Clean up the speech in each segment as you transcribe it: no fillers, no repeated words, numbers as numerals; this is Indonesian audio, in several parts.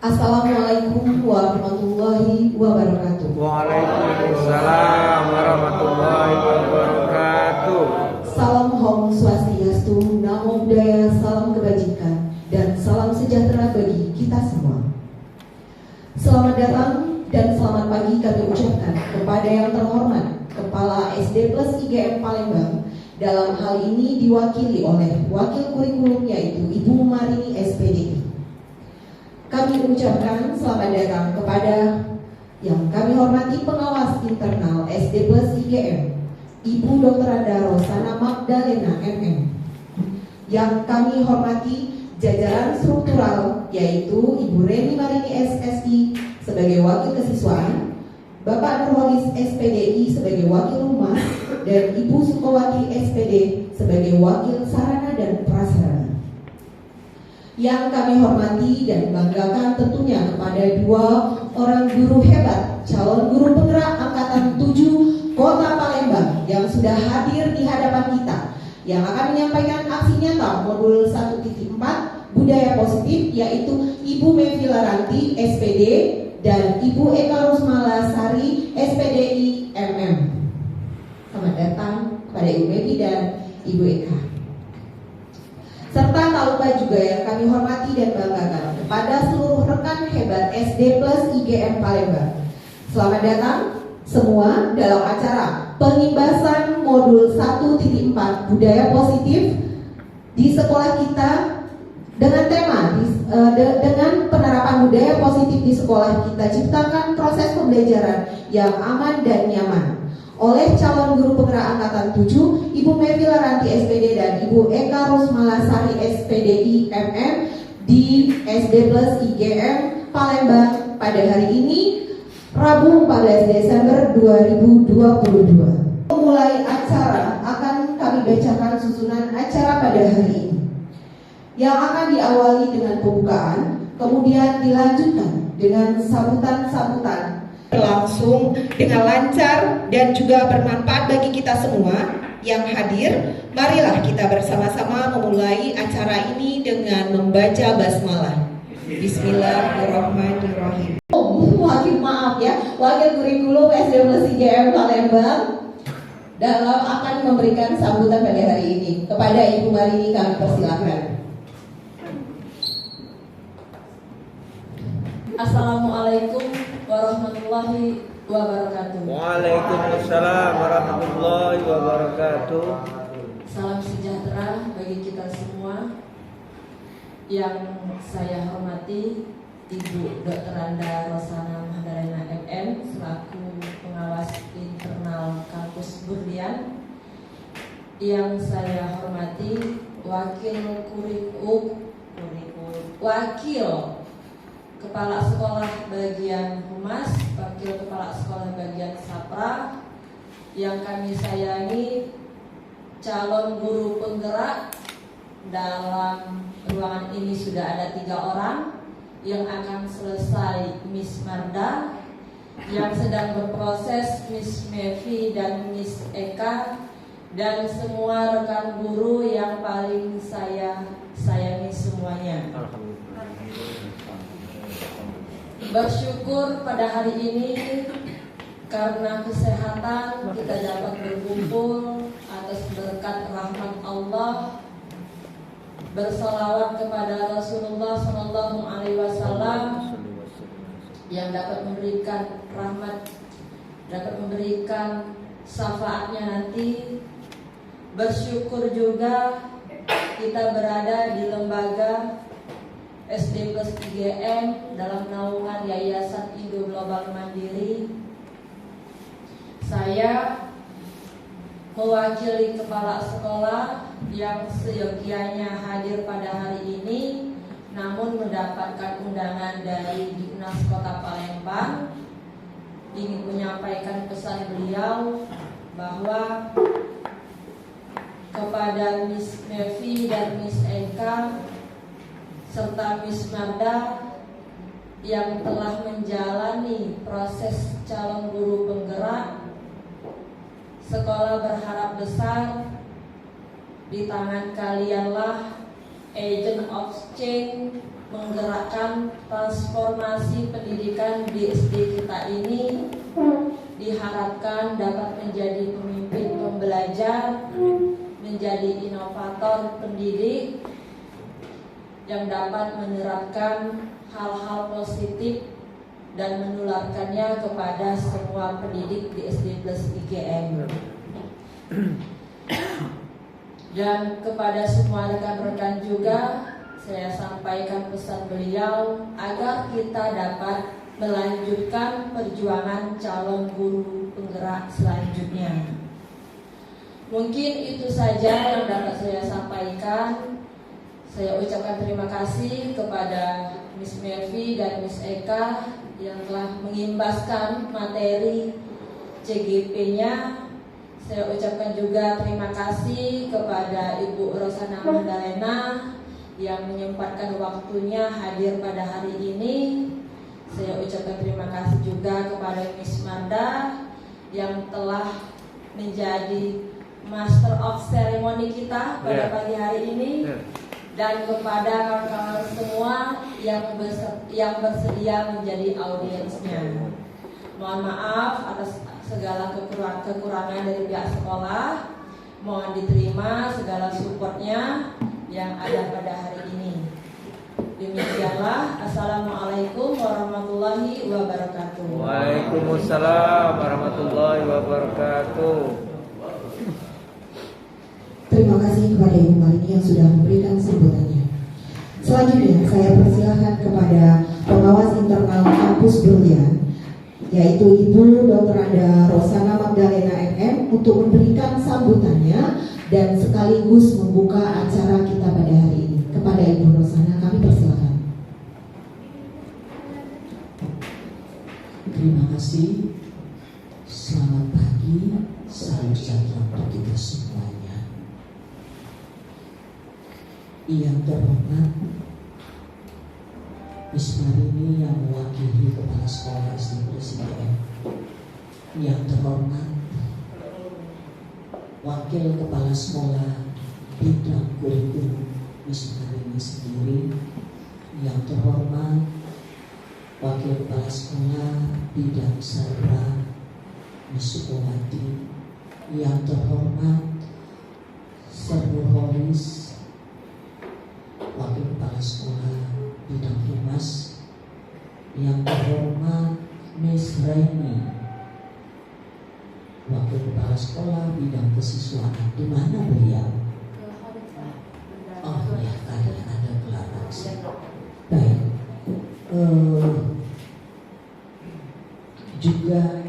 Assalamualaikum warahmatullahi wabarakatuh. Waalaikumsalam warahmatullahi wabarakatuh. Salam Om Swastiastu, Namo Buddhaya, salam kebajikan, dan salam sejahtera bagi kita semua. Selamat datang dan selamat pagi kami ucapkan kepada yang terhormat Kepala SD Plus IGM Palembang. Dalam hal ini diwakili oleh Wakil Kurikulum yaitu Ibu Marini SPDI. Kami ucapkan selamat datang kepada yang kami hormati pengawas internal SD Plus IGM, Ibu Dr. Anda Rosana Magdalena MM. Yang kami hormati jajaran struktural yaitu Ibu Reni Marini SSI sebagai Wakil Kesiswaan, Bapak Nurholis SPDI sebagai Wakil Humas, dan Ibu Sukowati SPD sebagai Wakil Sarana dan Prasarana. Yang kami hormati dan banggakan tentunya kepada dua orang guru hebat, calon guru penggerak Angkatan 7 Kota Palembang yang sudah hadir di hadapan kita, yang akan menyampaikan aksi nyata modul 1.4 Budaya Positif, yaitu Ibu Mevi Laranti SPD dan Ibu Eka Rusmala Sari SPDI MM. Selamat datang kepada Ibu Mevi dan Ibu Eka. Serta tak lupa juga yang kami hormati dan banggakan kepada seluruh rekan hebat SD Plus IGM Palembang. Selamat datang semua dalam acara pengimbasan modul 1.4 Budaya Positif di sekolah kita dengan tema dengan penerapan budaya positif di sekolah kita, ciptakan proses pembelajaran yang aman dan nyaman, oleh calon guru penggerak Angkatan 7 Ibu Mevi Laranti SPD dan Ibu Eka Rusmala Sari SPDI MM di SD Plus IGM Palembang pada hari ini Rabu 14 Desember 2022. Memulai acara akan kami bacakan susunan acara pada hari ini, yang akan diawali dengan pembukaan, kemudian dilanjutkan dengan sambutan-sambutan berlangsung dengan lancar dan juga bermanfaat bagi kita semua yang hadir. Marilah kita bersama-sama memulai acara ini dengan membaca basmalah. Bismillahirrahmanirrahim. Maaf ya, Wakil Kurikulum SD Plus IGM Palembang akan memberikan sambutan pada hari ini. Kepada Ibu Marini kami persilakan. Assalamualaikum warahmatullahi wabarakatuh. Waalaikumsalam warahmatullahi wabarakatuh. Salam sejahtera bagi kita semua. Yang saya hormati Ibu Dr. Anda Rosana Magdalena MM selaku pengawas internal kampus Burdian. Yang saya hormati Wakil Kepala Sekolah Bagian Humas, Wakil Kepala Sekolah Bagian Sapra, yang kami sayangi calon guru penggerak. Dalam ruangan ini sudah ada 3 orang, yang akan selesai Miss Marda, yang sedang berproses Miss Mevi dan Miss Eka, dan semua rekan guru yang paling saya sayangi semuanya. Bersyukur pada hari ini karena kesehatan kita dapat berkumpul atas berkat rahmat Allah, bersalawat kepada Rasulullah SAW yang dapat memberikan rahmat, dapat memberikan syafaatnya nanti. Bersyukur juga kita berada di lembaga SD Plus IGM dalam naungan Yayasan Indo Global Mandiri. Saya mewakili kepala sekolah yang seyogianya hadir pada hari ini, namun mendapatkan undangan dari Dinas Kota Palembang, ingin menyampaikan pesan beliau bahwa kepada Miss Mevi dan Miss Eka serta Miss Marda yang telah menjalani proses calon guru penggerak, sekolah berharap besar di tangan kalianlah agent of change menggerakkan transformasi pendidikan di SD kita ini diharapkan dapat menjadi pemimpin pembelajar, menjadi inovator pendidik yang dapat menerapkan hal-hal positif dan menularkannya kepada semua pendidik di SD plus IGM. Dan kepada semua rekan-rekan juga saya sampaikan pesan beliau agar kita dapat melanjutkan perjuangan calon guru penggerak selanjutnya. Mungkin itu saja yang dapat saya sampaikan. Saya ucapkan terima kasih kepada Miss Melvi dan Miss Eka yang telah mengimbaskan materi CGP-nya. Saya ucapkan juga terima kasih kepada Ibu Rosana Magdalena yang menyempatkan waktunya hadir pada hari ini. Saya ucapkan terima kasih juga kepada Miss Marda yang telah menjadi Master of Ceremony kita pada pagi hari ini. Dan kepada kawan-kawan semua yang bersedia menjadi audiensnya. Mohon maaf atas segala kekurangan dari pihak sekolah. Mohon diterima segala supportnya yang ada pada hari ini. Demikianlah. Assalamualaikum warahmatullahi wabarakatuh. Waalaikumsalam warahmatullahi wabarakatuh. Terima kasih kepada Ibu Marini yang sudah memberikan sambutannya. Selanjutnya saya persilahkan kepada pengawas internal kampus Berlian, yaitu Ibu Dr. Anda Rosana Magdalena MM untuk memberikan sambutannya dan sekaligus membuka acara kita pada hari ini. Kepada Ibu Rosana kami persilahkan. Terima kasih. Selamat pagi, salam sejahtera untuk kita semuanya. Yang terhormat Miss Marini yang mewakili Kepala Sekolah SD Presiden, yang terhormat Wakil Kepala Sekolah Bidang Kurikulum Miss Marini sendiri, yang terhormat Wakil Kepala Sekolah Bidang Sarjana Miss Sukowati, yang terhormat Serbu Horis Wakil Kepala Sekolah Bidang Humas, yang terhormat Miss Reni Wakil Kepala Sekolah Bidang Kesiswaan. Di mana beliau? Oh ya, tadi ada kelihatan. Baik. Juga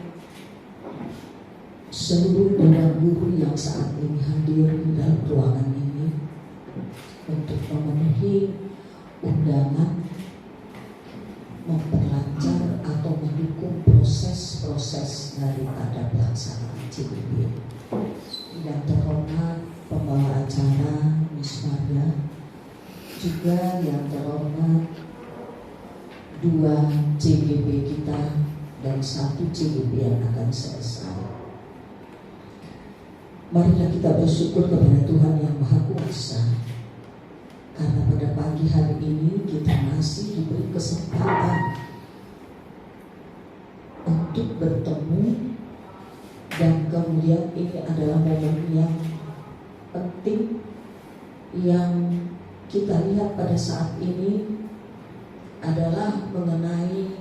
seluruh dewan guru yang saat ini hadir di dalam ruangan ini untuk memenuhi undangan memperlancar atau mendukung proses-proses daripada pelaksanaan CGP. Yang terhormat pembawa acara Miss Maria, juga yang terhormat 2 CGP kita dan 1 CGP yang akan selesai. Marilah kita bersyukur kepada Tuhan yang Maha Kuasa, karena pada pagi hari ini kita masih diberi kesempatan untuk bertemu, dan kemudian ini adalah momen yang penting yang kita lihat pada saat ini adalah mengenai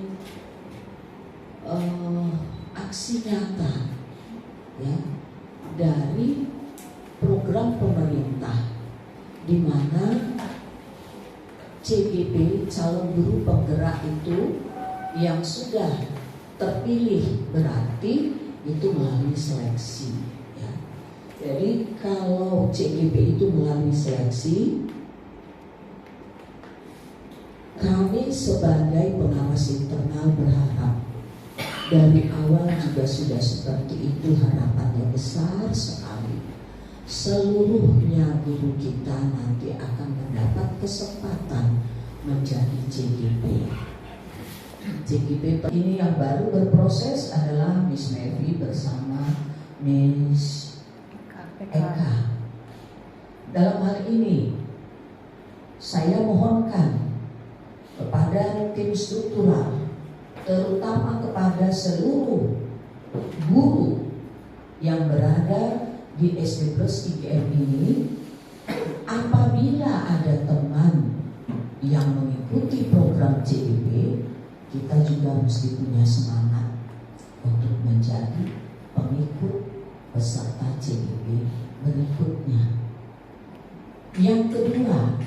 aksi nyata ya dari program pemerintah, di mana CGP calon guru penggerak itu yang sudah terpilih berarti itu melalui seleksi ya. Jadi kalau CGP itu melalui seleksi, kami sebagai pengawas internal berharap dari awal juga sudah seperti itu, harapannya besar sekali. Seluruhnya guru kita nanti akan mendapat kesempatan menjadi CGP. CGP ini yang baru berproses adalah Miss Melvi bersama Miss Eka. Dalam hal ini saya mohonkan kepada tim struktural, terutama kepada seluruh guru yang berada di SD Plus IGM ini, apabila ada teman yang mengikuti program CGP, kita juga mesti punya semangat untuk menjadi pengikut peserta CGP berikutnya. Yang kedua,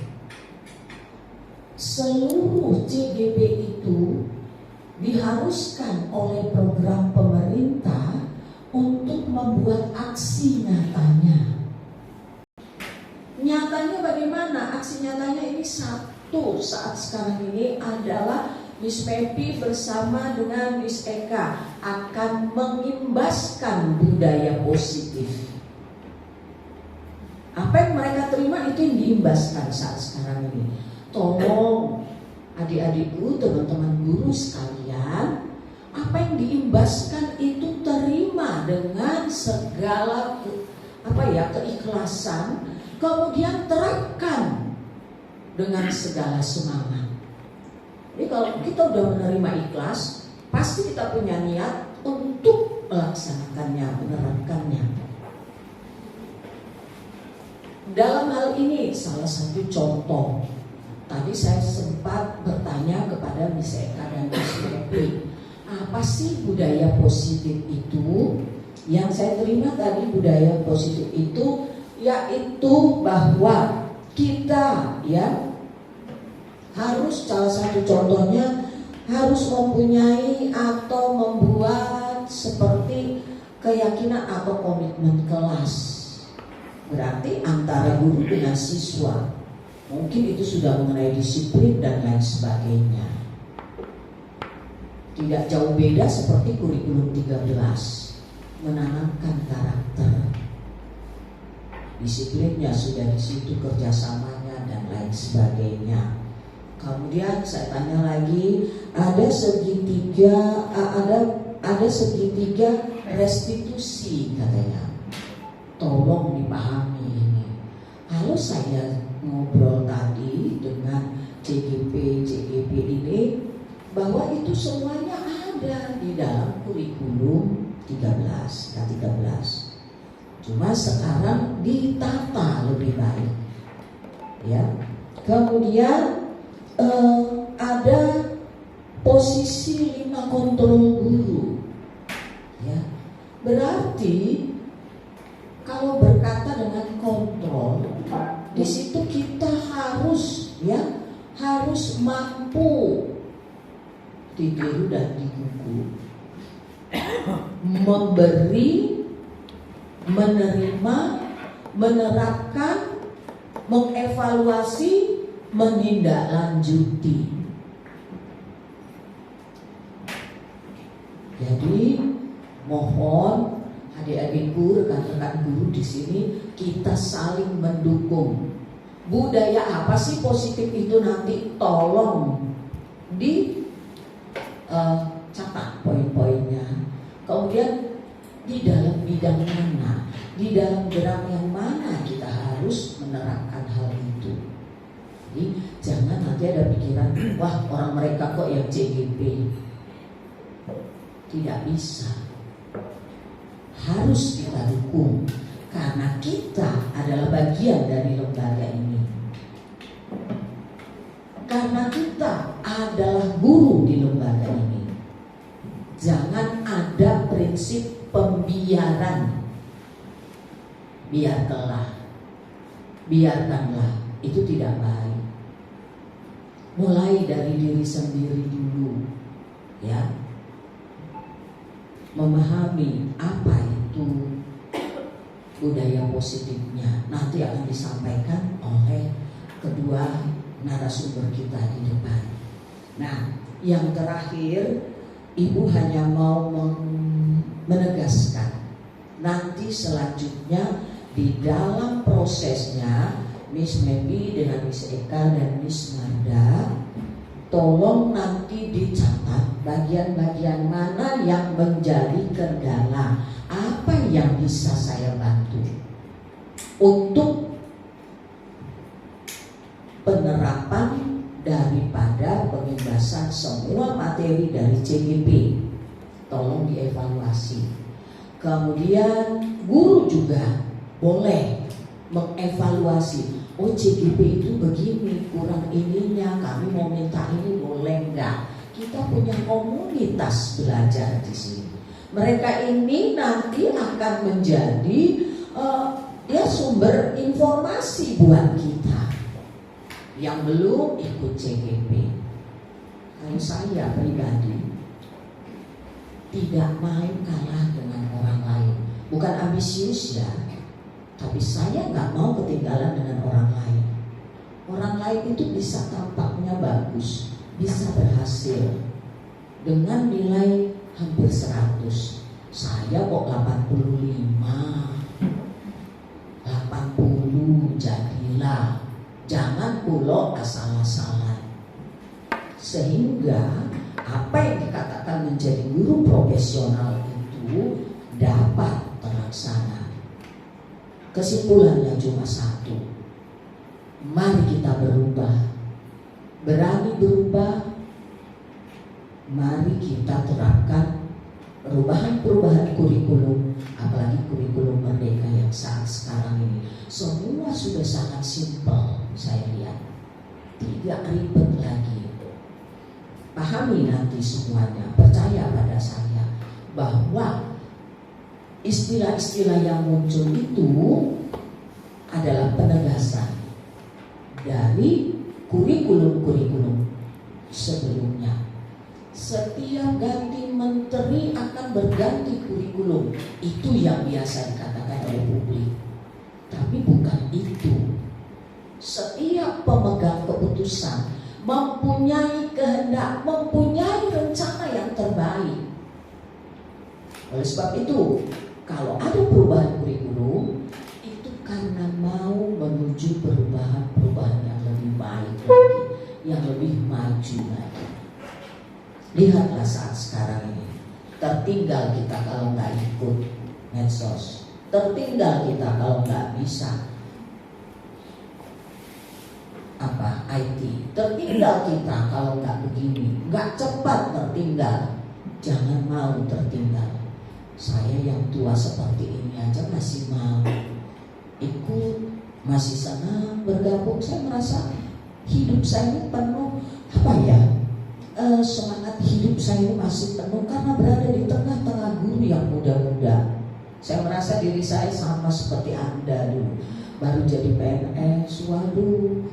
seluruh CGP itu diharuskan oleh program pemerintah untuk membuat aksi nyatanya. Nyatanya bagaimana? Aksi nyatanya ini satu saat sekarang ini adalah Miss Pepi bersama dengan Miss Eka akan mengimbaskan budaya positif. Apa yang mereka terima itu yang diimbaskan saat sekarang ini. Tolong adik-adikku, teman-teman guru sekalian, apa yang diimbaskan itu terima dengan segala keikhlasan, kemudian terapkan dengan segala semangat. Jadi kalau kita udah menerima ikhlas, pasti kita punya niat untuk melaksanakannya, menerapkannya. Dalam hal ini salah satu contoh, tadi saya sempat bertanya kepada Miss Eka dan Miss Pepi, apa sih budaya positif itu? Yang saya terima tadi budaya positif itu yaitu bahwa kita harus, salah satu contohnya harus mempunyai atau membuat seperti keyakinan atau komitmen kelas. Berarti antara guru dengan siswa, mungkin itu sudah mengenai disiplin dan lain sebagainya. Tidak jauh beda seperti kurikulum 13, menanamkan karakter. Disiplinnya sudah di situ, kerjasamanya dan lain sebagainya. Kemudian saya tanya lagi, ada segitiga restitusi katanya. Tolong dipahami ini. Kalau saya ngobrol tadi dengan CGP ini, bahwa itu semuanya ada di dalam kurikulum 13, K13. Cuma sekarang ditata lebih baik. Ya. Kemudian ada posisi 5 kontrol guru. Ya. Berarti kalau berkata dengan kontrol, di situ kita harus mampu ditiru dan digugu, memberi, menerima, menerapkan, mengevaluasi, menindaklanjuti. Jadi mohon adik-adikku, rekan-rekan guru di sini, kita saling mendukung. Budaya apa sih positif itu nanti tolong catat poin-poinnya. Kemudian di dalam bidang mana, di dalam gerak yang mana kita harus menerapkan hal itu. Jadi jangan nanti ada pikiran, wah orang mereka kok yang CGP. Tidak bisa. Harus kita dukung karena kita adalah bagian dari lembaga ini. Karena kita adalah guru di lembaga ini. Jangan ada prinsip pembiaran. Biarkanlah, itu tidak baik. Mulai dari diri sendiri dulu, ya. Memahami apa itu budaya positifnya nanti akan disampaikan oleh kedua narasumber kita di depan. Nah, yang terakhir, Ibu hanya mau menegaskan nanti selanjutnya di dalam prosesnya Miss Mepi dengan Miss Eka dan Miss Marda, tolong nanti dicatat bagian-bagian mana yang menjadi kendala, apa yang bisa saya bantu untuk penerapan daripada pengimbas semua materi dari CGP tolong dievaluasi. Kemudian guru juga boleh mengevaluasi, oh CGP itu begini, kurang ininya, kami mau minta ini, boleh enggak? Kita punya komunitas belajar di sini. Mereka ini nanti akan menjadi sumber informasi buat kita yang belum ikut CGP. Kalau saya pribadi tidak main kalah dengan orang lain, bukan ambisius ya, tapi saya nggak mau ketinggalan dengan orang lain. Orang lain itu bisa tampaknya bagus, bisa berhasil dengan nilai hampir 100. Saya kok 85, 80, jadilah. Jangan pulau asal-asalan. Sehingga apa yang dikatakan menjadi guru profesional itu dapat terlaksana. Kesimpulannya cuma satu. Mari kita berubah. Berani berubah. Mari kita terapkan perubahan-perubahan kurikulum, apalagi kurikulum merdeka yang saat sekarang ini. Semua sudah sangat simpel, saya lihat. Tidak ribet lagi. Pahami nanti semuanya, percaya pada saya bahwa istilah-istilah yang muncul itu adalah penegasan dari kurikulum-kurikulum sebelumnya. Setiap ganti menteri akan berganti kurikulum. Itu yang biasa dikatakan oleh publik. Tapi bukan itu. Setiap pemegang keputusan mempunyai kehendak, mempunyai rencana yang terbaik. Oleh sebab itu, kalau ada perubahan kurikulum, itu karena mau menuju perubahan-perubahan yang lebih baik lagi, yang lebih maju lagi. Lihatlah saat sekarang ini, tertinggal kita kalau nggak ikut medsos, tertinggal kita kalau nggak bisa IT, tertinggal kita kalau nggak begini, nggak cepat tertinggal. Jangan mau tertinggal. Saya yang tua seperti ini aja masih mau ikut, masih senang bergabung. Saya merasa hidup saya ini penuh semangat hidup saya ini masih penuh karena berada di tengah-tengah guru yang muda-muda. Saya merasa diri saya sama seperti Anda dulu, baru jadi PNS, waduh,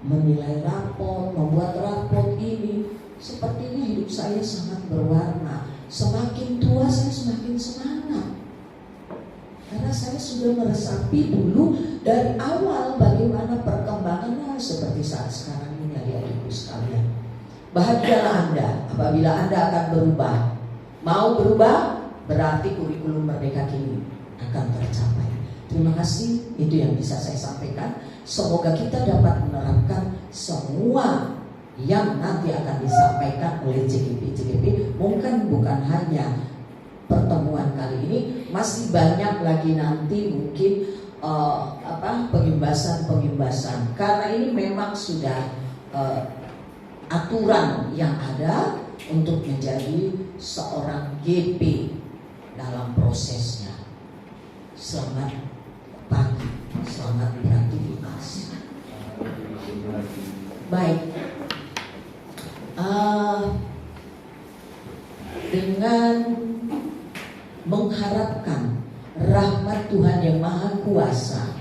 menilai rapor, membuat rapor ini. Sepertinya hidup saya sangat berwarna. Semakin tua saya semakin semangat, karena saya sudah meresapi dulu dari awal bagaimana perkembangannya seperti saat sekarang ini, adik-adikku sekalian. Bahagialah Anda apabila Anda akan berubah. Mau berubah berarti kurikulum merdeka kini akan tercapai. Terima kasih, itu yang bisa saya sampaikan. Semoga kita dapat menerapkan semua yang nanti akan disampaikan oleh CGP. Mungkin bukan hanya pertemuan kali ini, masih banyak lagi nanti mungkin pengimbasan. Karena ini memang sudah aturan yang ada untuk menjadi seorang GP dalam prosesnya. Selamat pagi, selamat beraktivitas. Baik, dengan mengharapkan rahmat Tuhan yang Maha Kuasa,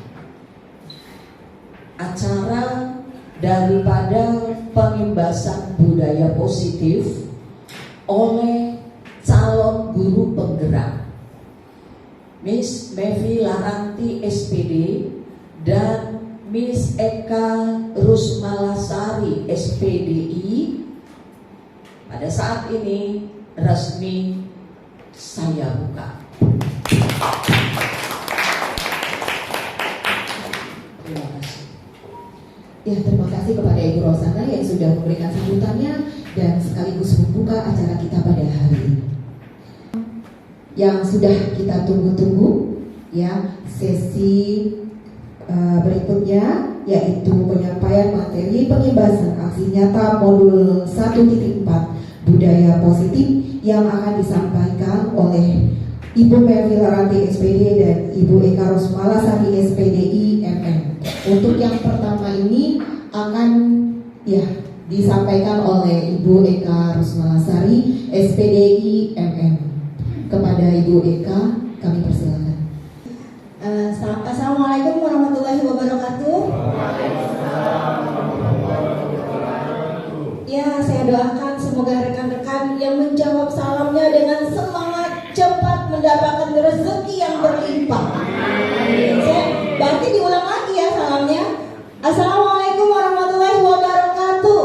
acara daripada pengimbasan budaya positif oleh calon guru penggerak Miss Mevi Laranti SPD dan Miss Eka Rusmalasari SPDI pada saat ini resmi saya buka. Terima kasih. Ya, terima kasih kepada Ibu Rosana yang sudah memberikan sambutannya dan sekaligus membuka acara kita pada hari ini. Yang sudah kita tunggu-tunggu, ya, sesi berikutnya yaitu penyampaian materi pengibasan aksi nyata modul 1.4 budaya positif yang akan disampaikan oleh Ibu Melvi Laranti SPD dan Ibu Eka Rusmalasari SPDI MM. Untuk yang pertama ini akan disampaikan oleh Ibu Eka Rusmalasari SPDI MM. Kepada Ibu Eka kami persilakan. Assalamualaikum warahmatullahi wabarakatuh. Ya, saya doakan semoga rekan-rekan yang menjawab salamnya dengan semangat cepat mendapatkan rezeki yang berlimpah. Berarti diulang lagi ya salamnya. Assalamualaikum warahmatullahi wabarakatuh.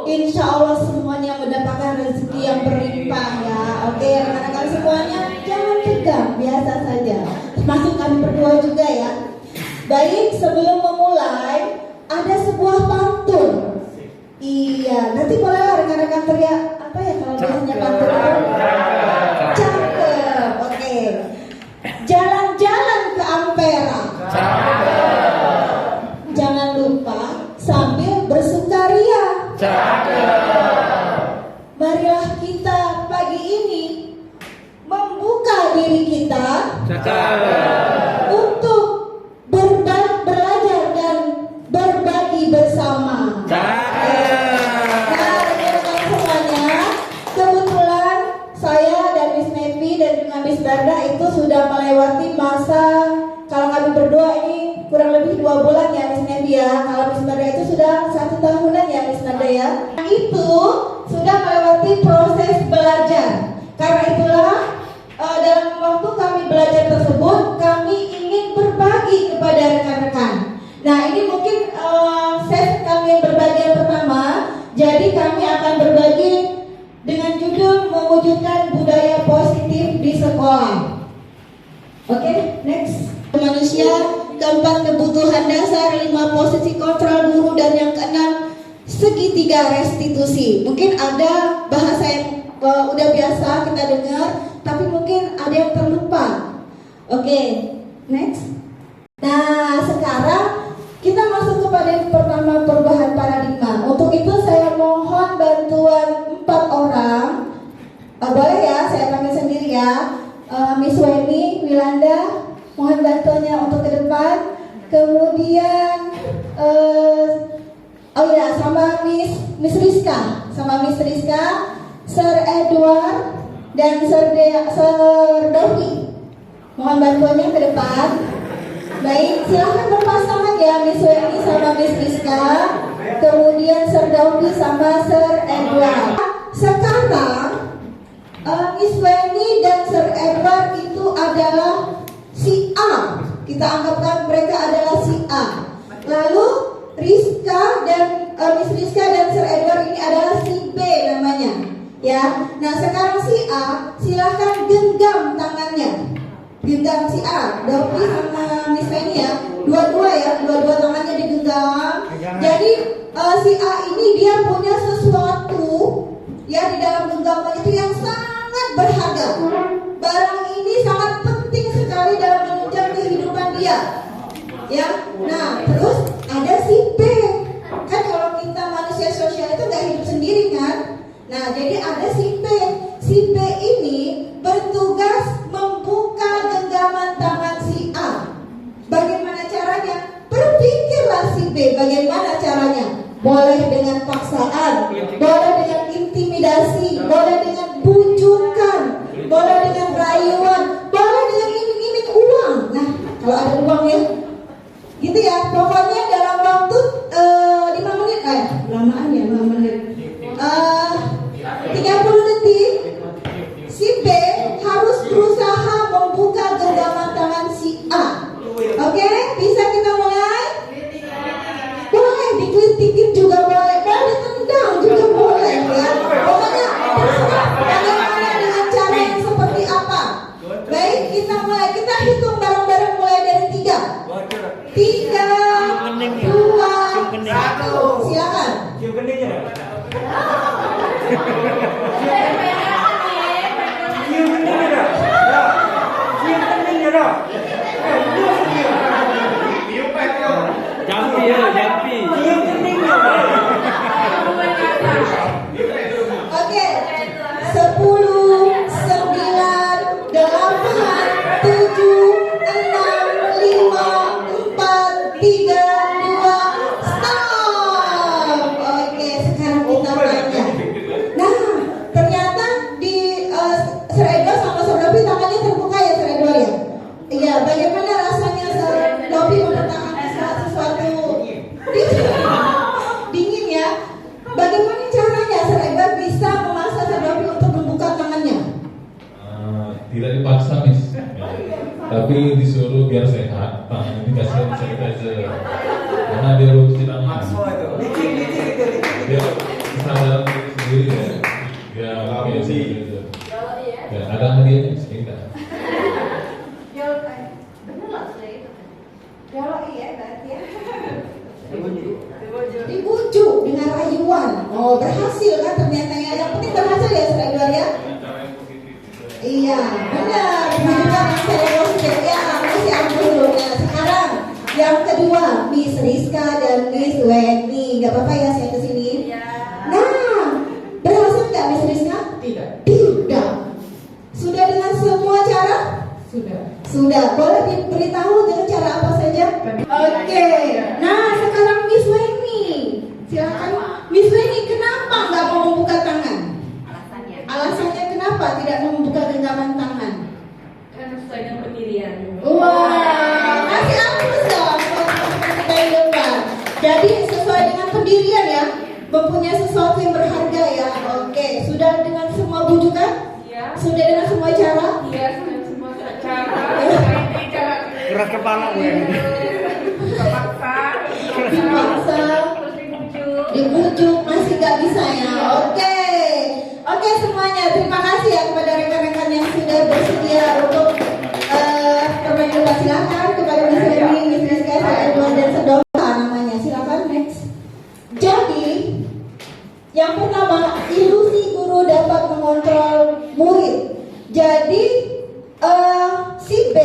Insya Allah semuanya mendapatkan rezeki yang berlimpah ya. Oke, rekan-rekan semuanya jangan tegang, biasa saja. Termasuk kami berdua juga ya. Baik, sebelum memulai ada sebuah pantun. Iya, nanti boleh rekan-rekan teriak apa ya kalau biasanya pantun itu? Cakep. Oke. Jalan-jalan ke Ampera. Jangan lupa sambil bersukaria. Marilah kita pagi ini membuka diri kita untuk belajar dan berbagi bersama. Nah, rekan-rekan semuanya, kebetulan saya dan Miss Nevi dan juga Miss Barda itu sudah melewati masa, kalau kami berdua ini kurang lebih 2 bulan ya Miss Nevi ya. Kalau Miss Barda itu sudah 1 tahunan ya Miss Barda ya. Nah, itu sudah melewati proses belajar. Karena itulah dalam waktu kami belajar tersebut kami ingin berbagi kepada rekan-rekan. Nah, ini mungkin sesi kami yang berbagi yang pertama. Jadi kami akan berbagi dengan judul mewujudkan budaya positif di sekolah. Oke, next. Manusia, keempat kebutuhan dasar, 5 posisi kontrol guru, dan yang keenam segitiga restitusi. Mungkin ada bahasa yang udah biasa kita dengar, tapi mungkin ada yang terlupa. Oke, next. Nah, sekarang kita masuk kepada yang pertama, perubahan paradigma. Untuk itu saya mohon bantuan 4 orang. Boleh ya, saya panggil sendiri ya. Miss Weni, Wilanda, mohon bantuannya untuk ke depan. Kemudian sama Miss Rizka, Sir Edward dan Sir Dodi. Mohon bantuannya ke depan. Baik, silahkan berpasangan ya Miss Weni sama Miss Rizka. Kemudian Sir Dodi sama Sir Edward. Sekarang Miss Weni dan Sir Edward itu adalah si A. Kita anggapkan mereka adalah si A. Lalu Rizka dan Miss Rizka dan Sir Edward ini adalah si B namanya. Ya. Nah, sekarang si A silahkan genggam tangannya. Genggam si A, Dodi sama Miss Weni ya. Dua-dua tangannya digenggam. Jadi si A ini dia punya sesuatu ya di dalam genggaman itu yang sangat berharga. Barang ini sangat penting sekali dalam menunjang kehidupan dia. Ya. Nah, terus ada si B. Kan kalau kita manusia sosial itu gak hidup sendiri kan. Nah, jadi ada si B. Si B ini bertugas membuka genggaman tangan si A. Bagaimana caranya? Berpikirlah si B bagaimana caranya. Boleh dengan paksaan, boleh dengan intimidasi, boleh dengan bujukan, boleh dengan rayuan, boleh dengan iming-iming uang. Nah, kalau ada uang ya, gitu ya. Pokoknya dalam waktu 5 menit, lamaan ya 5 menit. 30 detik, si B harus berusaha membuka genggaman tangan si A. Oke, bisa kita mulai? Boleh dikritikin juga boleh, ditendang juga boleh ya. Pokoknya terserah bagaimana dengan cara yang seperti apa. Baik, kita mulai. Kita hitung bareng-bareng mulai dari 3. 3, 2, 1. Silakan. dia lucu tangan. Makso itu. Dia bisa dalam diri sendiri ya. Ya oke sih. Ya ada hadiahnya enggak? Kalau iya berarti ya. Dibujuk dengan rayuan. Oh berhasil kan ternyata ya. Yang penting berhasil ya Sir Edward ya. Iya benar. Bukan yang saya positif ya. Masih ambil dulu. Nah sekarang yang kedua Miss Rizka dan Miss Weni. Gak apa-apa ya saya kesini. Nah berhasil nggak Miss Rizka? Tidak. Tidak. Sudah dengan semua cara? Sudah. Boleh diberitahu dengan cara apa saja? Oke. Nah, sekarang Miss Weni. Silakan. Miss Weni, kenapa nggak mau membuka tangan? Alasannya kenapa tidak mau membuka genggaman tangan? Karena sesuai dengan pendirian. Wah, kasih aplaus dong. Kita yang depan. Jadi sesuai dengan pendirian ya, mempunyai sesuatu yang berharga ya. Oke, sudah dengan semua bujukan? Iya. Sudah dengan semua cara? Iya, sudah semua cara. Keras kepala gue. Dipaksa, dibujuk, masih gak bisa ya. Oke semuanya, terima kasih ya kepada rekan-rekan yang sudah bersedia untuk bermain debat. Silakan kepada Miss Weni, Miss Rizka, Sir Edward dan Sedova namanya. Silakan next. Jadi yang pertama, ilusi guru dapat mengontrol murid. Jadi si B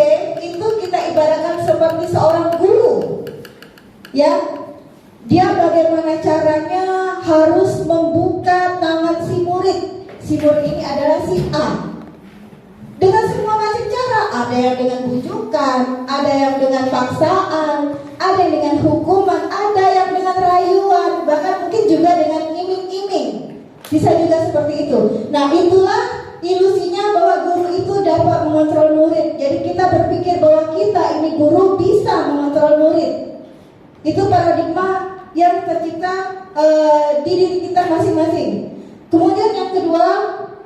itu kita ibaratkan seperti seorang guru. Ya, dia bagaimana caranya harus membuka tangan si murid. Si murid ini adalah si A. Dengan semua macam cara, ada yang dengan bujukan, ada yang dengan paksaan, ada yang dengan hukuman, ada yang dengan rayuan, bahkan mungkin juga dengan iming-iming. Bisa juga seperti itu. Nah, itulah ilusinya bahwa guru itu dapat mengontrol murid. Jadi kita berpikir bahwa kita ini guru bisa mengontrol murid. Itu paradigma yang tercipta di diri kita masing-masing. Kemudian yang kedua,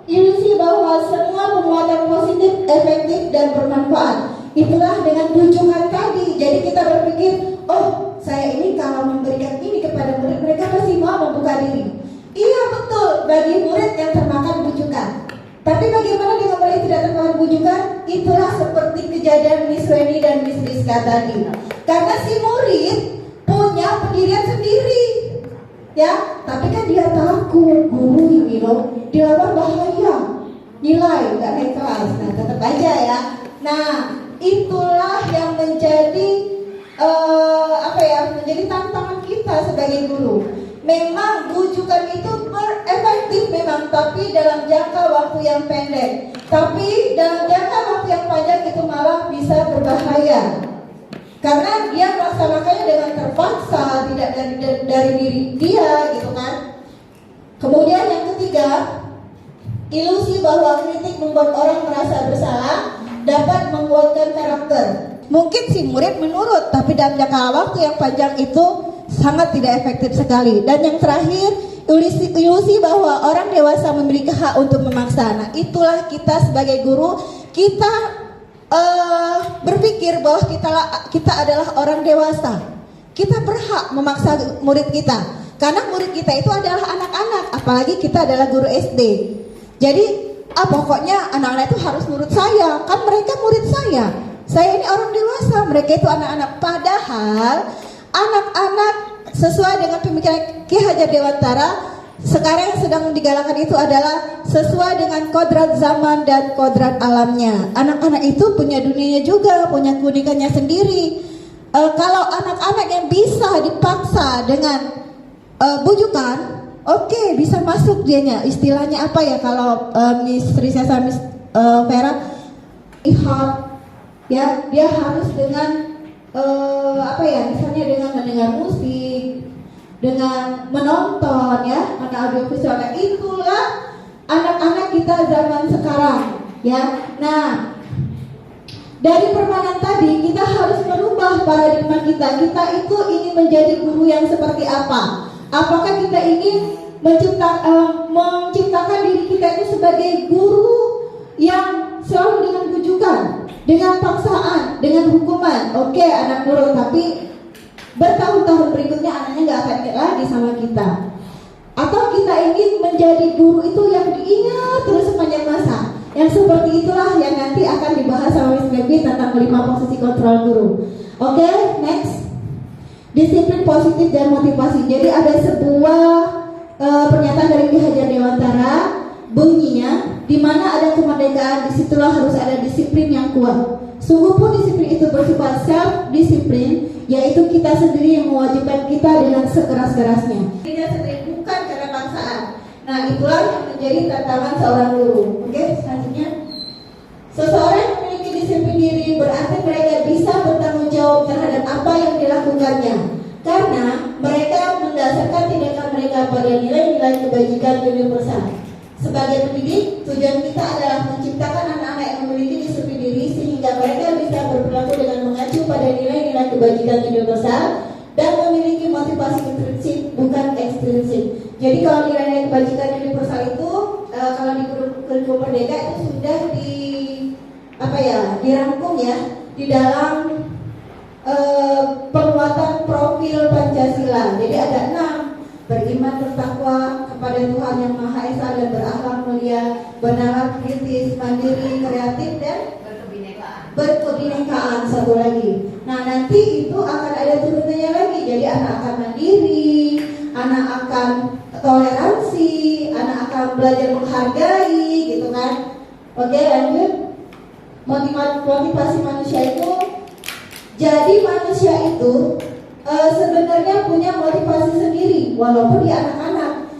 ilusi bahwa semua penguatan positif, efektif dan bermanfaat. Itulah dengan bujukan tadi. Jadi kita berpikir, oh saya ini kalau memberikan ini kepada murid, mereka pasti mau membuka diri. Iya betul, bagi murid yang termakan bujukan. Tapi bagaimana dengan murid yang tidak termakan bujukan? Itulah seperti kejadian Miss Weni dan Miss Rizka tadi. Karena si murid punya pendirian sendiri, ya. Tapi kan dia takut guru ini loh, dilawan bahaya, nilai nggak naik kelas. Nah tetap aja ya. Nah itulah yang menjadi menjadi tantangan kita sebagai guru. Memang bujukan itu efektif memang, tapi dalam jangka waktu yang pendek. Tapi dalam jangka waktu yang panjang itu malah bisa berbahaya. Karena dia melaksanakannya dengan terpaksa, tidak dari diri dia gitu kan. Kemudian yang ketiga, ilusi bahwa kritik membuat orang merasa bersalah dapat menguatkan karakter. Mungkin si murid menurut, tapi dalam jangka waktu yang panjang itu sangat tidak efektif sekali. Dan yang terakhir, ilusi bahwa orang dewasa memiliki hak untuk memaksa. Nah, itulah kita sebagai guru, kita berpikir bahwa kita adalah orang dewasa. Kita berhak memaksa murid kita. Karena murid kita itu adalah anak-anak, apalagi kita adalah guru SD. Jadi, pokoknya anak-anak itu harus nurut saya. Kan mereka murid saya. Saya ini orang dewasa, mereka itu anak-anak. Padahal anak-anak sesuai dengan pemikiran Ki Hajar Dewantara, sekarang yang sedang digalakkan itu adalah sesuai dengan kodrat zaman dan kodrat alamnya. Anak-anak itu punya dunianya juga, punya keunikannya sendiri. Kalau anak-anak yang bisa dipaksa dengan bujukan, oke, bisa masuk dianya. Istilahnya apa ya kalau Miss Rizka sama Miss Vera, ya dia harus dengan misalnya dengan mendengar musik, dengan menonton ya, karena audiovisual. Itulah anak-anak kita zaman sekarang ya. Nah, dari permainan tadi kita harus merubah paradigma kita. Kita itu ingin menjadi guru yang seperti apa? Apakah kita ingin menciptakan diri kita itu sebagai guru yang selalu dengan bujukan, dengan paksaan, dengan hukuman? Oke, anak nurut, tapi bertahun-tahun berikutnya sama kita. Atau kita ingin menjadi guru itu yang diingat terus sepanjang masa. Yang seperti itulah yang nanti akan dibahas sama Miss Baby tentang 5 posisi kontrol guru. Oke, next. Disiplin positif dan motivasi. Jadi ada sebuah pernyataan dari Ki Hajar Dewantara, bunyinya, di mana ada kemerdekaan, disitulah harus ada disiplin yang kuat. Sungguh pun disiplin itu bersifat self-disiplin, yaitu kita sendiri yang mewajibkan kita dengan sekeras-kerasnya. Kita sendiri, bukan karena paksaan. Nah, itulah yang menjadi tantangan seorang guru. Oke, selanjutnya. Seseorang yang memiliki disiplin diri berarti mereka bisa bertanggung jawab terhadap apa yang dilakukannya, karena mereka mendasarkan tindakan mereka pada nilai-nilai kebajikan universal. Sebagai pendidik, tujuan kita adalah menciptakan anak-anak yang memiliki disiplin diri sehingga mereka bisa berperilaku dengan mengacu pada nilai-nilai kebajikan universal dan memiliki motivasi intrinsik bukan ekstrinsik. Jadi kalau nilai-nilai kebajikan universal itu kalau di kurikulum Merdeka itu sudah dirangkum ya di dalam penguatan profil Pancasila. Jadi ada 6: beriman, bertakwa kepada Tuhan Yang Maha Esa dan berakhlak mulia, bernalar kritis, mandiri, kreatif dan berkebinekaan. Satu lagi. Nah, nanti itu akan ada turunannya lagi. Jadi anak akan mandiri, anak akan toleransi, anak akan belajar menghargai, gitu kan? Oke, lanjut. Motivasi manusia itu, jadi manusia itu sebenarnya punya motivasi sendiri walaupun dia anak-anak.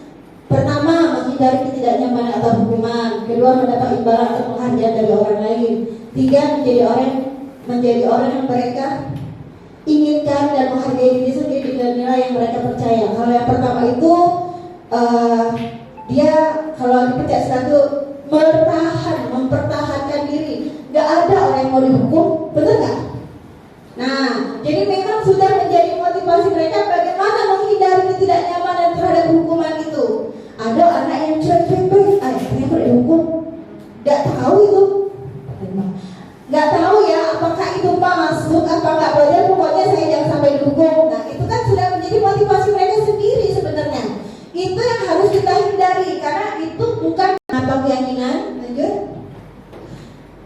Pertama, menghindari ketidaknyamanan atau hukuman. Kedua, mendapat imbalan atau penghargaan dari orang lain. Tiga, menjadi orang yang mereka inginkan dan menghargai diri sendiri dengan nilai yang mereka percaya. Kalau yang pertama itu dia kalau dipencet satu mempertahankan diri. Gak ada orang yang mau dihukum, betul gak? Nah, jadi memang sudah menjadi motivasi mereka bagaimana menghindari ketidaknyamanan terhadap hukuman itu. Ada anak yang cuek-cuek, ayahnya boleh dihukum, gak tahu itu, gak tahu ya apakah itu masuk apa gak belajar, pokoknya saya jangan sampai dihukum. Nah, itu kan sudah menjadi motivasi mereka sendiri sebenarnya. Itu yang harus kita hindari karena itu bukan apa keyakinan. Lanjut.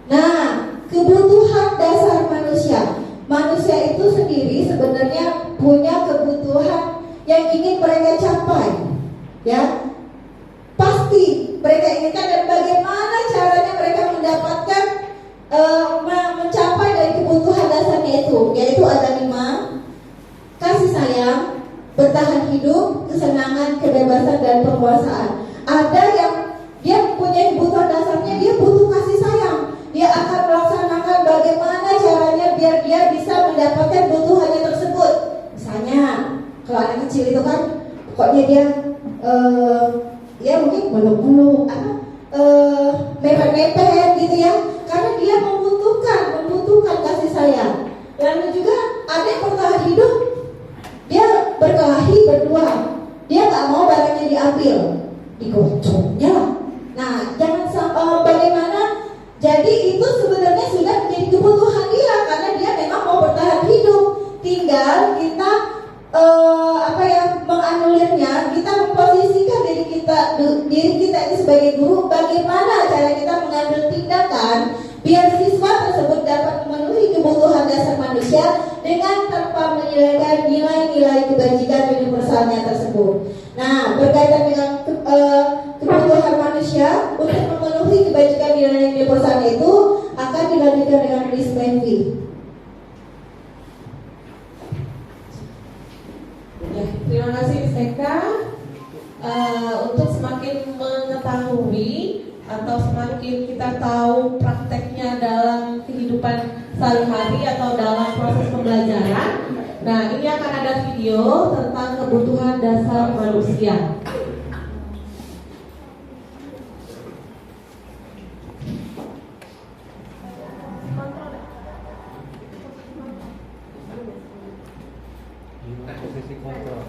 Nah, kebutuhan dasar manusia. Manusia itu sendiri sebenarnya punya kebutuhan yang ingin mereka capai, ya. Pasti mereka inginkan, dan bagaimana caranya mereka mendapatkan mencapai dari kebutuhan dasarnya itu, yaitu ada 5: kasih sayang, bertahan hidup, kesenangan, kebebasan, dan penguasaan. Ada yang dia punya kebutuhan dasarnya, dia butuh kasih sayang. Dia akan melaksanakan bagaimana caranya biar dia bisa mendapatkan kebutuhannya tersebut. Misalnya, kalau anak kecil itu kan, pokoknya dia ya mungkin meluk-meluk, mepet-mepet gitu ya, karena dia membutuhkan kasih sayang. Lalu juga ada yang bertahan hidup, dia berkelahi berdua, dia nggak mau barangnya diambil, digocoknya. Nah, jangan bagaimana? Jadi itu sebenarnya sudah menjadi kebutuhan dia karena dia memang mau bertahan hidup. Tinggal kita menganulirnya, kita memposisikan diri kita ini sebagai guru, bagaimana cara kita mengambil tindakan biar siswa tersebut dapat memenuhi kebutuhan dasar manusia dengan tanpa menilaikan nilai-nilai kebajikan universalnya tersebut. Nah, berkaitan dengan kebutuhan manusia untuk memenuhi kebajikan nilai universalnya itu akan dilanjutkan dengan Miss Menvi. Terima kasih Miss Eka. Untuk semakin mengetahui atau semakin kita tahu prakteknya dalam kehidupan sehari-hari atau dalam proses pembelajaran, nah ini akan ada video tentang kebutuhan dasar manusia. Posisi kontrol.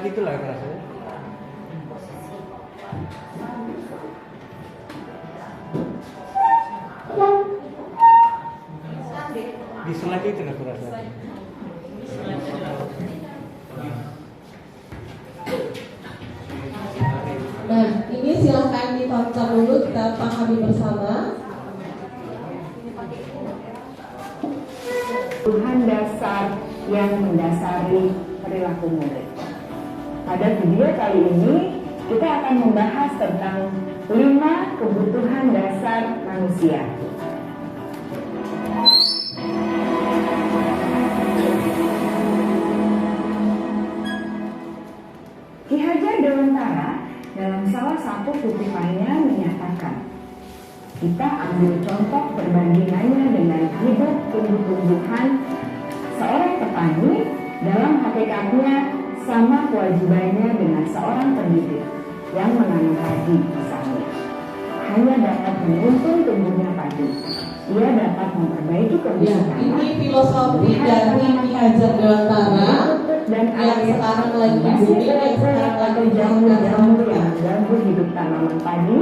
itulah rasanya. Di slide itu lah rasanya. Nah, ini silahkan ditonton dulu, kita pahami bersama. Kebutuhan dasar yang mendasari perilaku murid. Pada video kali ini, kita akan membahas tentang 5 kebutuhan dasar manusia. Ki Hajar Dewantara dalam salah satu kutipannya menyatakan, kita ambil contoh perbandingannya dengan hidup tumbuh-tumbuhan. Seorang petani dalam hakikatnya sama kewajibannya dengan seorang pendidik yang menanam padi misalnya. Hanya dapat menuntun tumbuhnya padi. Ia dapat memperbaiki kondisi Ya, tanah. ini filosofi dari Ki Hajar Dewantara Dan yang sekarang lagi masih booming, yang sekarang atau lagi jamur-jamur yang mengganggu hidup tanaman padi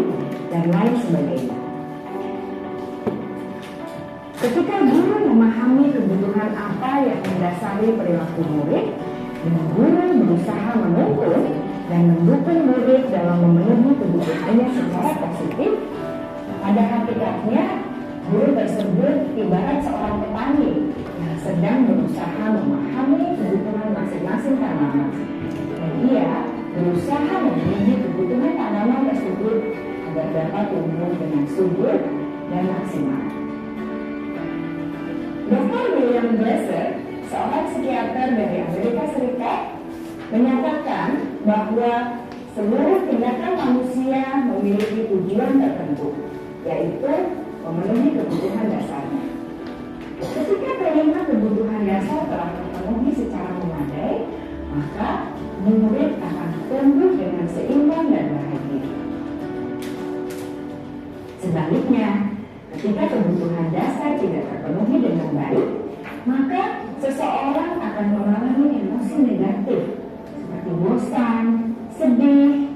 dan lain sebagainya. Ketika guru memahami kebutuhan apa yang mendasari perilaku murid, dan guru berusaha menuntun dan mendukung murid dalam memenuhi kebutuhannya secara positif, pada hakikatnya guru tersebut ibarat seorang petani yang sedang berusaha memahami kebutuhan masing-masing tanaman. Dan ia berusaha memenuhi kebutuhan tanaman tersebut agar dapat tumbuh dengan subur dan maksimal. Dr. William Glasser, seorang psikiater dari Amerika Serikat, menyatakan bahwa seluruh tindakan manusia memiliki tujuan tertentu, yaitu memenuhi kebutuhan dasarnya. Ketika kelima kebutuhan dasar telah terpenuhi secara memadai, maka murid akan tumbuh dengan seimbang dan bahagia. Sebaliknya, ketika kebutuhan dasar tidak terpenuhi dengan baik, maka seseorang akan mengalami emosi negatif seperti bosan, sedih,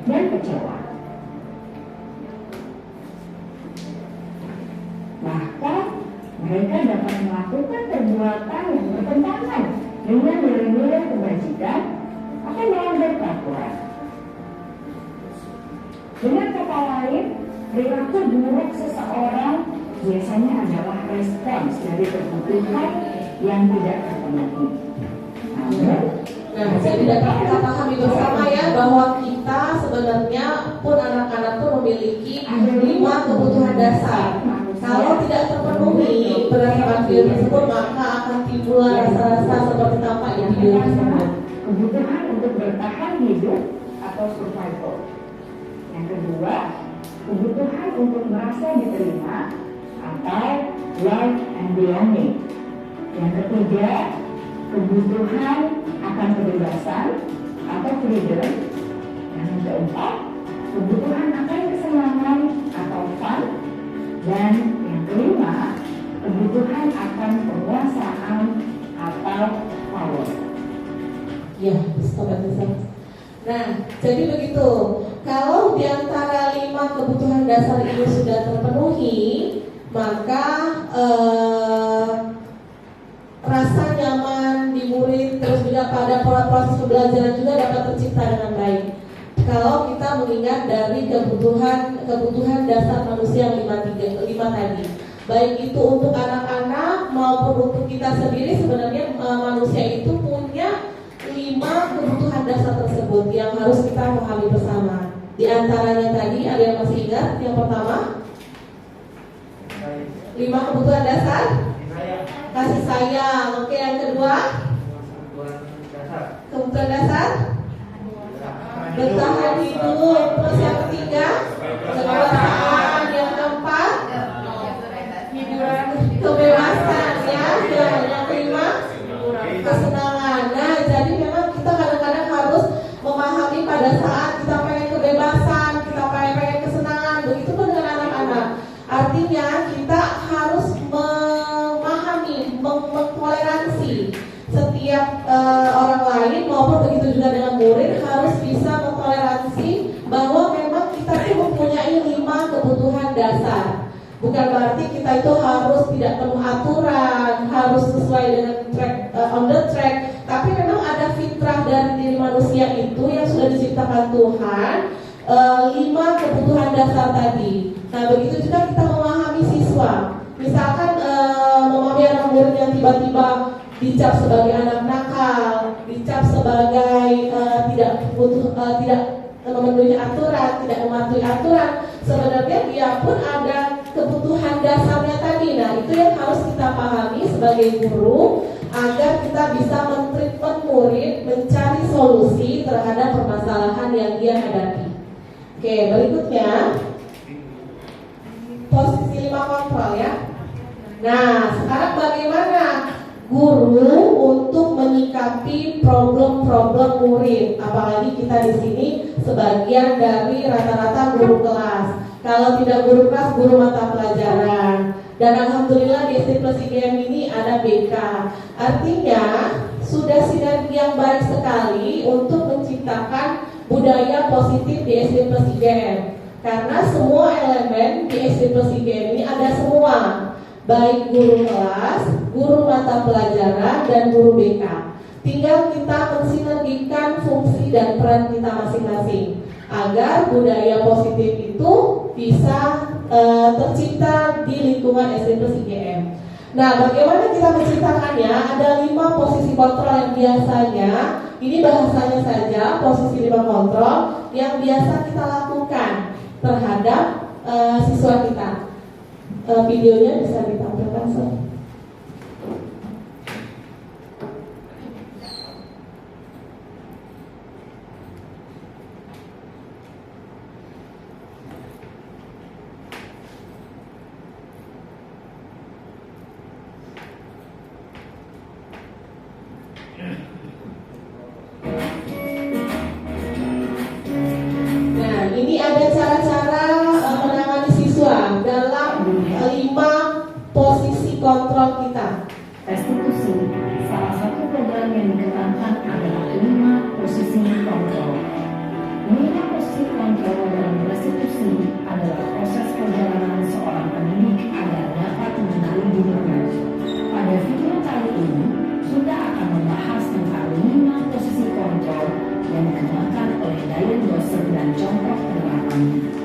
dan kecewa. Bahkan mereka dapat melakukan perbuatan yang bertentangan dengan nilai-nilai kebajikan atau melanggar peraturan. Dengan kata lain, perilaku buruk seseorang biasanya adalah respons dari kebutuhan yang tidak terpenuhi. Nah, jadi dapat kita pahami bersama ya bahwa kita sebenarnya pun anak-anak pun memiliki 5 kebutuhan dasar. Kalau tidak terpenuhi berdasarkan video tersebut, maka akan timbul rasa-rasa seperti tampak di video tersebut. Kebutuhan untuk bertahan hidup atau survival. Yang kedua, kebutuhan untuk merasa diterima atau love and belonging. Yang ketiga, kebutuhan akan kebebasan atau freedom. Yang keempat, kebutuhan akan kesenangan atau fun. Dan yang kelima, kebutuhan akan penguasaan atau power. Ya, sobat bisa. Nah, jadi begitu. Kalau di antara 5 kebutuhan dasar ini sudah terpenuhi, maka rasa nyaman di murid terus juga pada proses pembelajaran juga dapat tercipta dengan baik. Kalau kita mengingat dari kebutuhan dasar manusia yang 5 tadi, baik itu untuk anak-anak maupun untuk kita sendiri, sebenarnya manusia itu punya 5 kebutuhan dasar tersebut yang harus kita pahami bersama. Di antaranya tadi ada yang masih ingat? Yang pertama, 5 kebutuhan dasar, kasih sayang. Oke, yang kedua, kebutuhan dasar, bertahan hidup. Terus yang ketiga, kedewasaan. Yang keempat, kebebasan. Ya, yang kelima, kesenangan. Nah, jadi memang kita kadang-kadang harus memahami pada saat kita pengen kebebasan, kita pengen kesenangan. Begitu pun dengan anak-anak. Artinya kita harus memahami, mengtoleransi setiap setiap orang lain maupun begitu juga dengan murid harus bisa mentoleransi bahwa memang kita itu mempunyai 5 kebutuhan dasar. Bukan berarti kita itu harus tidak penuh aturan, harus sesuai dengan track, on the track. Tapi memang ada fitrah dari diri manusia itu yang sudah diciptakan Tuhan, 5 kebutuhan dasar tadi. Nah begitu juga kita memahami siswa. Misalkan memahami anak murid yang tiba-tiba dicap sebagai anak nakal, dicap sebagai tidak memenuhi aturan, tidak mematuhi aturan. Sebenarnya dia pun ada kebutuhan dasarnya tadi. Nah itu yang harus kita pahami sebagai guru agar kita bisa men-treatment murid, mencari solusi terhadap permasalahan yang dia hadapi. Oke, berikutnya posisi 5 kontrol ya. Nah sekarang bagaimana guru untuk menyikapi problem-problem murid, apalagi kita di sini sebagian dari rata-rata guru kelas. Kalau tidak guru kelas, guru mata pelajaran. Dan alhamdulillah di SD Plus IGM ini ada BK. Artinya sudah sinergi yang baik sekali untuk menciptakan budaya positif di SD Plus IGM. Karena semua elemen di SD Plus IGM ini ada semua, baik guru kelas, guru mata pelajaran, dan guru BK. Tinggal kita mensinergikan fungsi dan peran kita masing-masing agar budaya positif itu bisa tercipta di lingkungan SD Plus IGM. Nah, bagaimana kita menciptakannya? Ada 5 posisi kontrol yang biasanya, ini bahasanya saja, posisi 5 kontrol yang biasa kita lakukan terhadap siswa kita. Videonya bisa ditampilkan, Sob. Nah, ini ada cara-cara menangani siswa dalam 5 posisi kontrol kita. Restitusi, salah satu program yang dikembangkan adalah 5 posisi kontrol. 5 posisi kontrol dalam restitusi adalah proses perjalanan seorang pendidik agar dapat mengenali dirinya. Pada video kali ini, kita akan membahas tentang 5 posisi kontrol yang dikembangkan oleh Diane Joseph dan contoh penerapannya.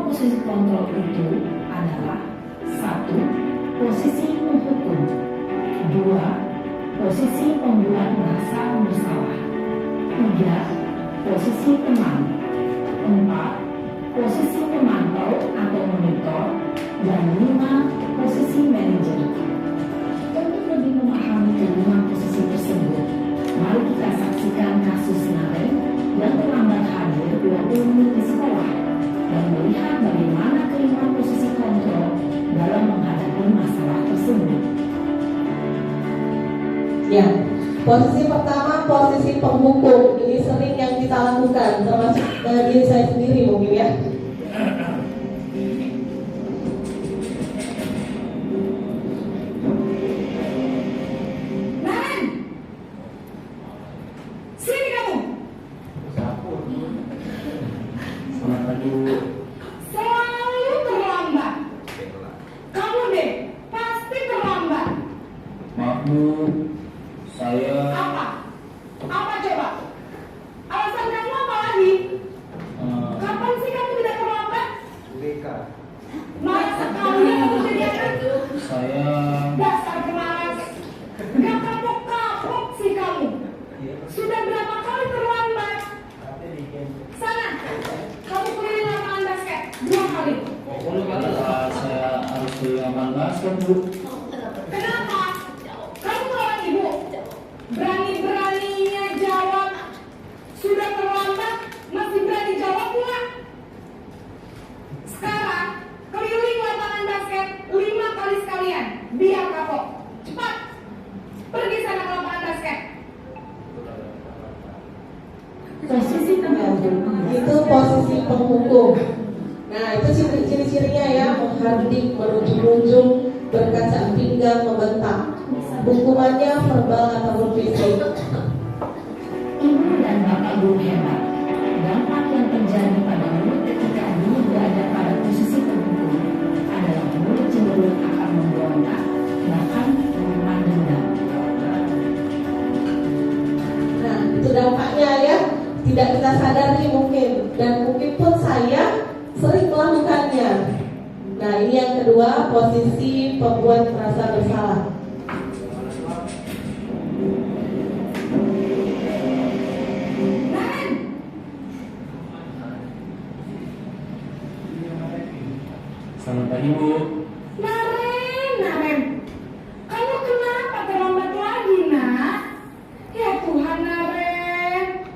Posisi kontrol itu adalah 1. Posisi menghukum, 2. Posisi membuat merasa bersalah, 3. Posisi teman, 4. Posisi pemantau atau monitor, dan 5. Posisi manajer. Untuk lebih memahami kelima posisi tersebut, mari kita saksikan kasus Naren yang terlambat hadir 20 menit di sekolah dan melihat bagaimana kelima posisi kontrol dalam menghadapi masalah tersebut. Ya, posisi pertama posisi penghukum. Ini sering yang kita lakukan, termasuk diri saya sendiri mungkin ya. Naren, sini kamu. Selamat pagi, Bu. Selalu terlambat. Kamu deh, pasti terlambat. Maaf, Bu. Saya Apa? Apa coba? Alasan kamu apa lagi? Kapan sih kamu tidak terlambat? BK. Marah sekali ya kamu jadi anak. Saya Dasar pemalas. Gak kapok-kapok sih kamu. Sudah berapa kali terlambat? Sana, kamu keliling lapangan basket 2 kali. saya harus di lapangan basket, Bu. Kenapa? Kamu melawan ibu. Berani-beraninya jawab. Sudah terlambat, masih berani jawab pula. Sekarang, keliling lapangan basket 5 kali sekalian. Biar kapok. Cepat. Pergi sana ke lapangan basket. Posisi penghukum Itu posisi penghukum. Nah, itu ciri-cirinya ya, menghardik, menunjuk-nunjuk, berkaca pinggang, membentak. Hukumannya verbal ataupun fisik. Ibu dan bapak guru hebat. Dampak yang terjadi pada mulut ketika guru berada pada posisi tertentu adalah mulut cenderung akan memberontak, bahkan menyimpan dendam. Nah, itu dampaknya ya. Tidak kita sadari mungkin, dan mungkin pun saya sering melakukannya. Nah, ini yang kedua, posisi pembuat merasa bersalah. Selamat pagi, Bu. Naren, kamu kenapa terlambat lagi, nak? Ya Tuhan, Naren,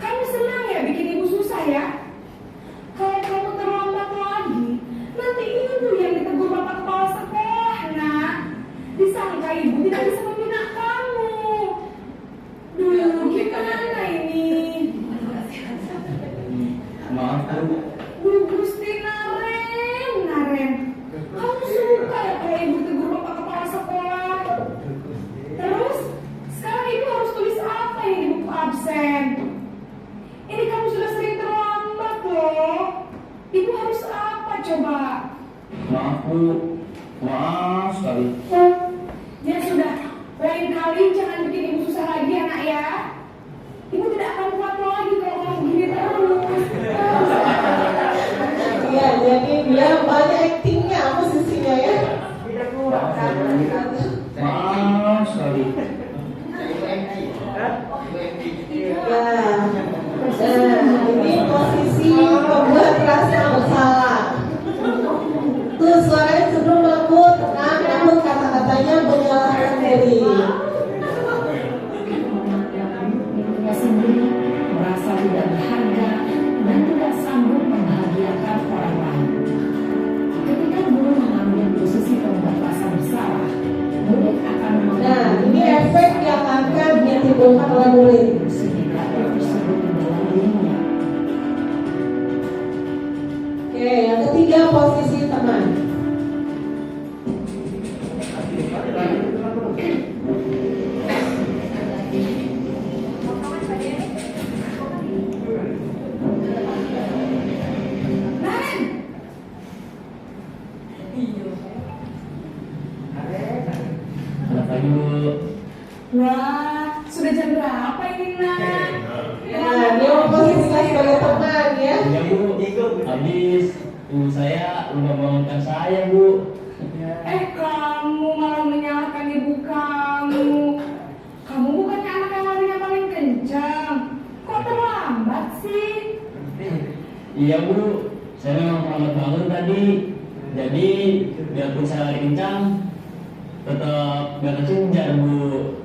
kamu senang ya bikin ibu susah ya? Kalau kamu terlambat lagi, nanti ibu yang ditegur bapak kepala sekolah, nak. Disangka ibu tidak bisa membina kamu. Duh, gimana ini? Maaf, Bu. Duh, Gusti Naren, kamu suka ya kalau ibu tegur bapak kepala sekolah? Terus, sekarang ibu harus tulis apa yang di buku absen? Ini kamu sudah sering terlambat loh. Ibu harus apa coba? Maaf, Bu. Maaf sekali. Ya sudah, lain kali jangan bikin ibu susah lagi ya nak ya. Ibu tidak akan kuat lagi kalau kamu begini terus. Iya, jadi dia banyak aktingnya, posisinya ya. Maaf sekali. Ya, ini posisi pembuat rasa bersalah. Tuh suaranya sebelum melembut, namun kata-katanya menyalahkan diri. Dirinya sendiri merasa tidak berharga dan tidak sanggup membahagiakan orang lain. Ketika guru mengambil posisi pembuat rasa bersalah, murid akan Nah, ini efek yang akan ditimbulkan oleh murid. negatif tersebut di dalam dirinya. Oke, yang ketiga posisi teman. Selamat pagi, Bu. Wah, sudah jam berapa ini nak? Nah, dia memposisikan sebagai teman ya. Iya, Bu. Habis ibu saya lupa bangunkan saya, Bu. Kamu malah menyalahkan ibu kamu. Kamu bukannya anak yang larinya paling kencang. Kok terlambat sih? Iya, Bu. Saya memang terlambat bangun tadi. Jadi, biarpun saya lari kencang, tetap gak kesenjar, Bu.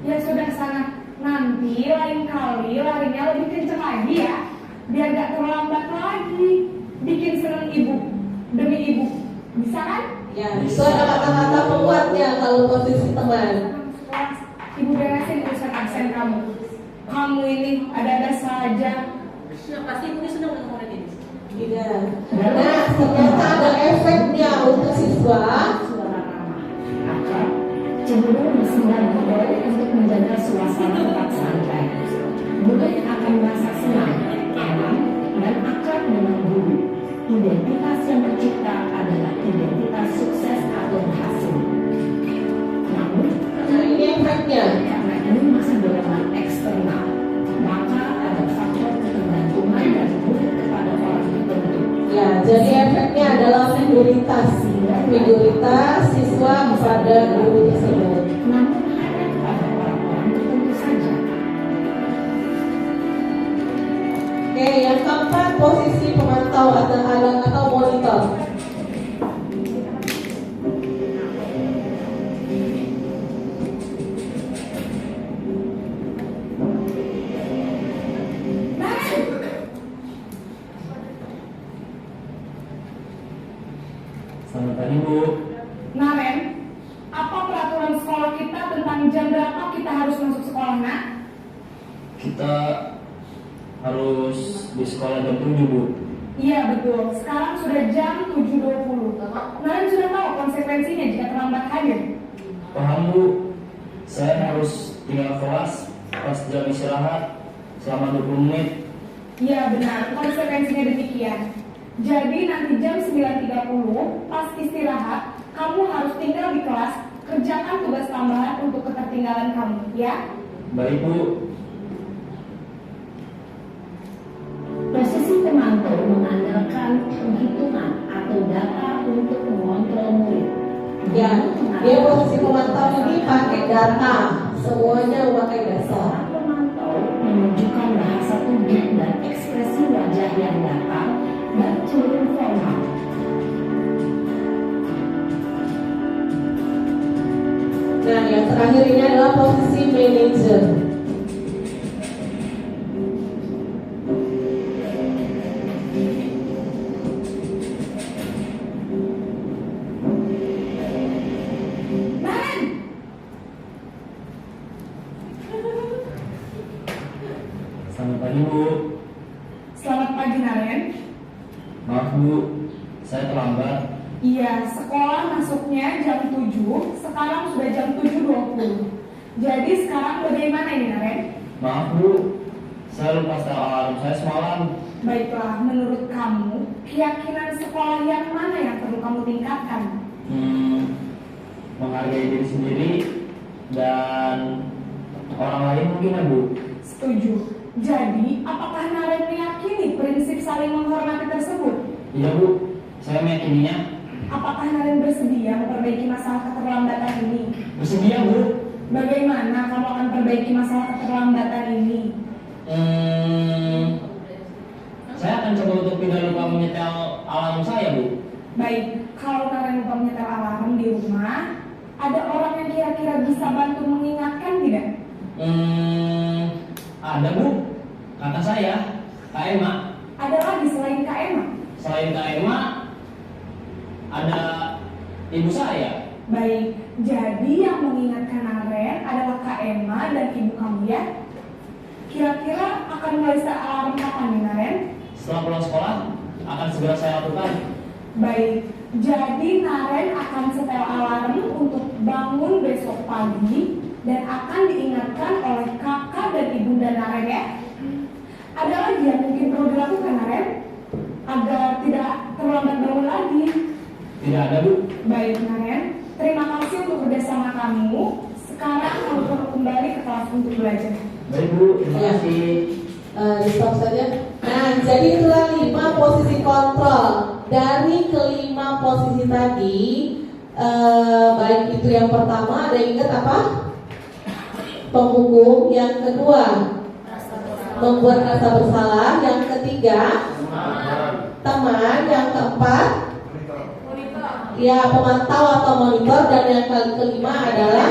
Ya sudah sana. Nanti lain kali larinya lebih kencang lagi ya. Biar gak terlambat lagi. Bikin seneng ibu. Demi ibu. Bisa kan? Ya, itu ada kata-kata penguatnya kalau posisi teman. Ibu beresin urusan absen kamu. Kamu ini ada-ada saja. Pasti ibu senang dengan murid ini. Iya. Nah, ternyata ada efeknya untuk siswa. Suara ramah, akrab, cenderung bersenang didorong untuk menjaga suasana tetap santai. Murid akan merasa senang, aman, dan akrab dengan guru. Identitas yang tercipta adalah identitas sukses atau berhasil. Namun, Nah, ini efeknya. karena ini masih dorongan eksternal, maka ada faktor ketergantungan dari murid kepada orang tertentu. Ya, jadi efeknya adalah figuritas. Figuritas siswa kepada guru tersebut. Namun hanya kepada orang-orang tertentu saja. Oke, yang keempat posisi pemantau atau monitor. Selamat pagi, Bu. Naren, apa peraturan sekolah kita tentang jam berapa kita harus masuk sekolah, nak? Kita harus di sekolah jam 7, Bu. Iya betul, sekarang sudah jam 7.20. Naren sudah tahu konsekuensinya jika terlambat hadir? Paham Bu, saya harus tinggal kelas pas jam istirahat selama 20 menit. Iya benar, konsekuensinya demikian. Jadi nanti jam 9.30 pas istirahat, kamu harus tinggal di kelas, kerjakan tugas tambahan untuk ketertinggalan kamu, ya? Baik Bu. Posisi pemantau mengandalkan penghitungan atau data untuk mengontrol murid. Ya, dia posisi pemantau ini pakai data, semuanya memakai data. Seorang pemantau menunjukkan bahasa tubuh dan ekspresi wajah yang datar dan cenderung formal. Nah, yang terakhir ini adalah posisi manajer. Selamat pagi Bu. Selamat pagi Naren. Maaf Bu, saya terlambat. Iya, sekolah masuknya jam 7, sekarang sudah jam 7.20. Jadi sekarang bagaimana ini Naren? Maaf Bu, saya lupa setel alarm saya semalam. Baiklah, menurut kamu, keyakinan sekolah yang mana yang perlu kamu tingkatkan? Menghargai diri sendiri dan orang lain mungkin ya Bu. Setuju. Jadi, apakah Naren meyakini prinsip saling menghormati tersebut? Iya Bu, saya meyakininya. Apakah Naren bersedia memperbaiki masalah keterlambatan ini? Bersedia Bu. Bagaimana kamu akan perbaiki masalah keterlambatan ini? Saya akan coba untuk tidak lupa menyetel alarm saya Bu. Baik, kalau Naren lupa menyetel alarm di rumah, ada orang yang kira-kira bisa bantu mengingatkan tidak? Ada Bu, kata saya, Kak Emma. Ada lagi selain Kak Emma? Selain Kak Emma, ada ibu saya. Baik, jadi yang mengingatkan Naren adalah Kak Emma dan ibu kamu ya? Kira-kira akan mulai alarm kapan nih Naren? Setelah pulang sekolah, akan segera saya lakukan. Baik, jadi Naren akan setel alarm untuk bangun besok pagi dan akan diingatkan oleh kakak dan ibunda Naren ya. Ada lagi yang mungkin perlu dilakukan Naren agar tidak terlambat bangun lagi? Tidak ada Bu. Baik Naren, terima kasih untuk kerjasama kamu. Sekarang kamu perlu kembali ke kelas untuk belajar. Baik Bu, terima kasih. Di stop saja. Nah, jadi itulah 5 posisi kontrol. Dari kelima posisi tadi, baik itu yang pertama, ada ingat apa? Penghukum. Yang kedua, membuat rasa bersalah. Yang ketiga, teman. Yang keempat, ya pemantau atau monitor. Dan yang kelima adalah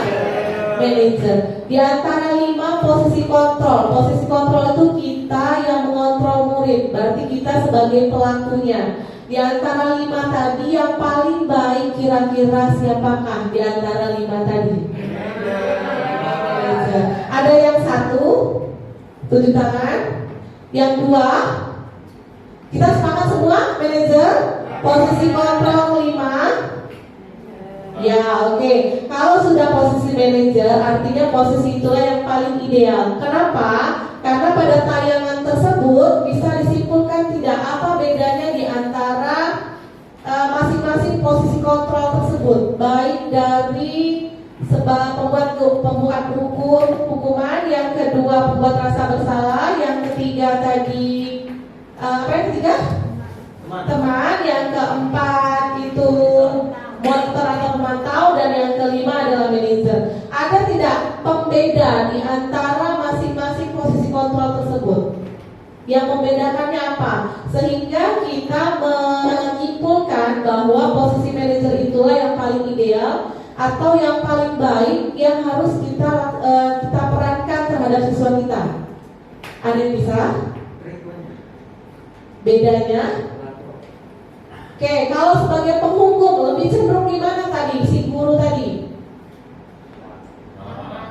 manajer. Di antara 5 posisi kontrol itu kita yang mengontrol murid, berarti kita sebagai pelakunya. Di antara 5 tadi yang paling baik kira-kira siapakah di antara 5 tadi? Manajer. Ada yang 1, tunjuk tangan. Yang 2, kita sepakat semua manajer. Posisi kontrol 5. Ya, oke. Kalau sudah posisi manajer, artinya posisi itulah yang paling ideal. Kenapa? Karena pada tayangan tersebut bisa disimpulkan tidak apa bedanya di antara masing-masing posisi kontrol tersebut, baik dari pembuat hukuman, yang kedua pembuat rasa bersalah, yang ketiga tadi apa yang ketiga? Teman, yang keempat itu monitor atau pemantau, dan yang kelima adalah manajer. Ada tidak pembeda di antara masing-masing posisi kontrol tersebut? Yang membedakannya apa? Sehingga kita menyimpulkan bahwa posisi manajer itulah yang paling ideal atau yang paling baik yang harus kita perankan terhadap siswa kita. Ada yang bisa? Bedanya? Oke, kalau sebagai penghukum lebih cenderung gimana tadi si guru tadi?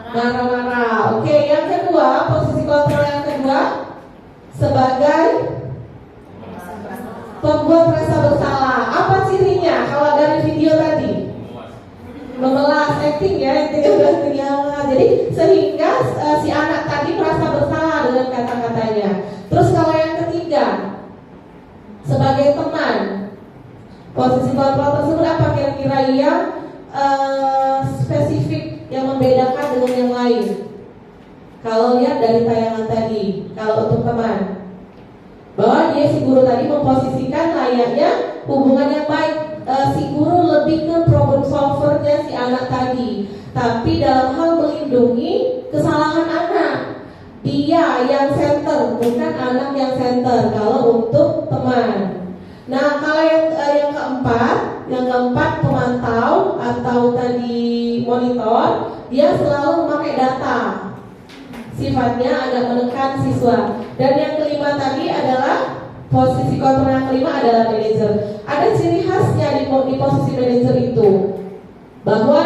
Marah-marah. Oke, yang kedua, posisi kontrol yang kedua sebagai Pembuat rasa bersalah. Apa cirinya? Kalau dari video tadi, memelas, acting ya, jadi sehingga si anak tadi merasa bersalah dengan kata-katanya. Terus kalau yang ketiga, sebagai teman, posisi kontrol tersebut apa kira-kira yang spesifik yang membedakan dengan yang lain? Kalau lihat dari tayangan tadi, kalau untuk teman, bahwa dia si guru tadi memposisikan layaknya hubungan yang baik. Si guru lebih ke problem solvernya si anak tadi, tapi dalam hal melindungi kesalahan anak, dia yang center, bukan anak yang center. Kalau untuk teman. Nah, kalau yang keempat pemantau atau tadi monitor, dia selalu memakai data. Sifatnya agak menekan siswa. Dan yang kelima tadi adalah posisi kontrol, yang kelima adalah manajer. Ada ciri khasnya di posisi manajer itu, bahwa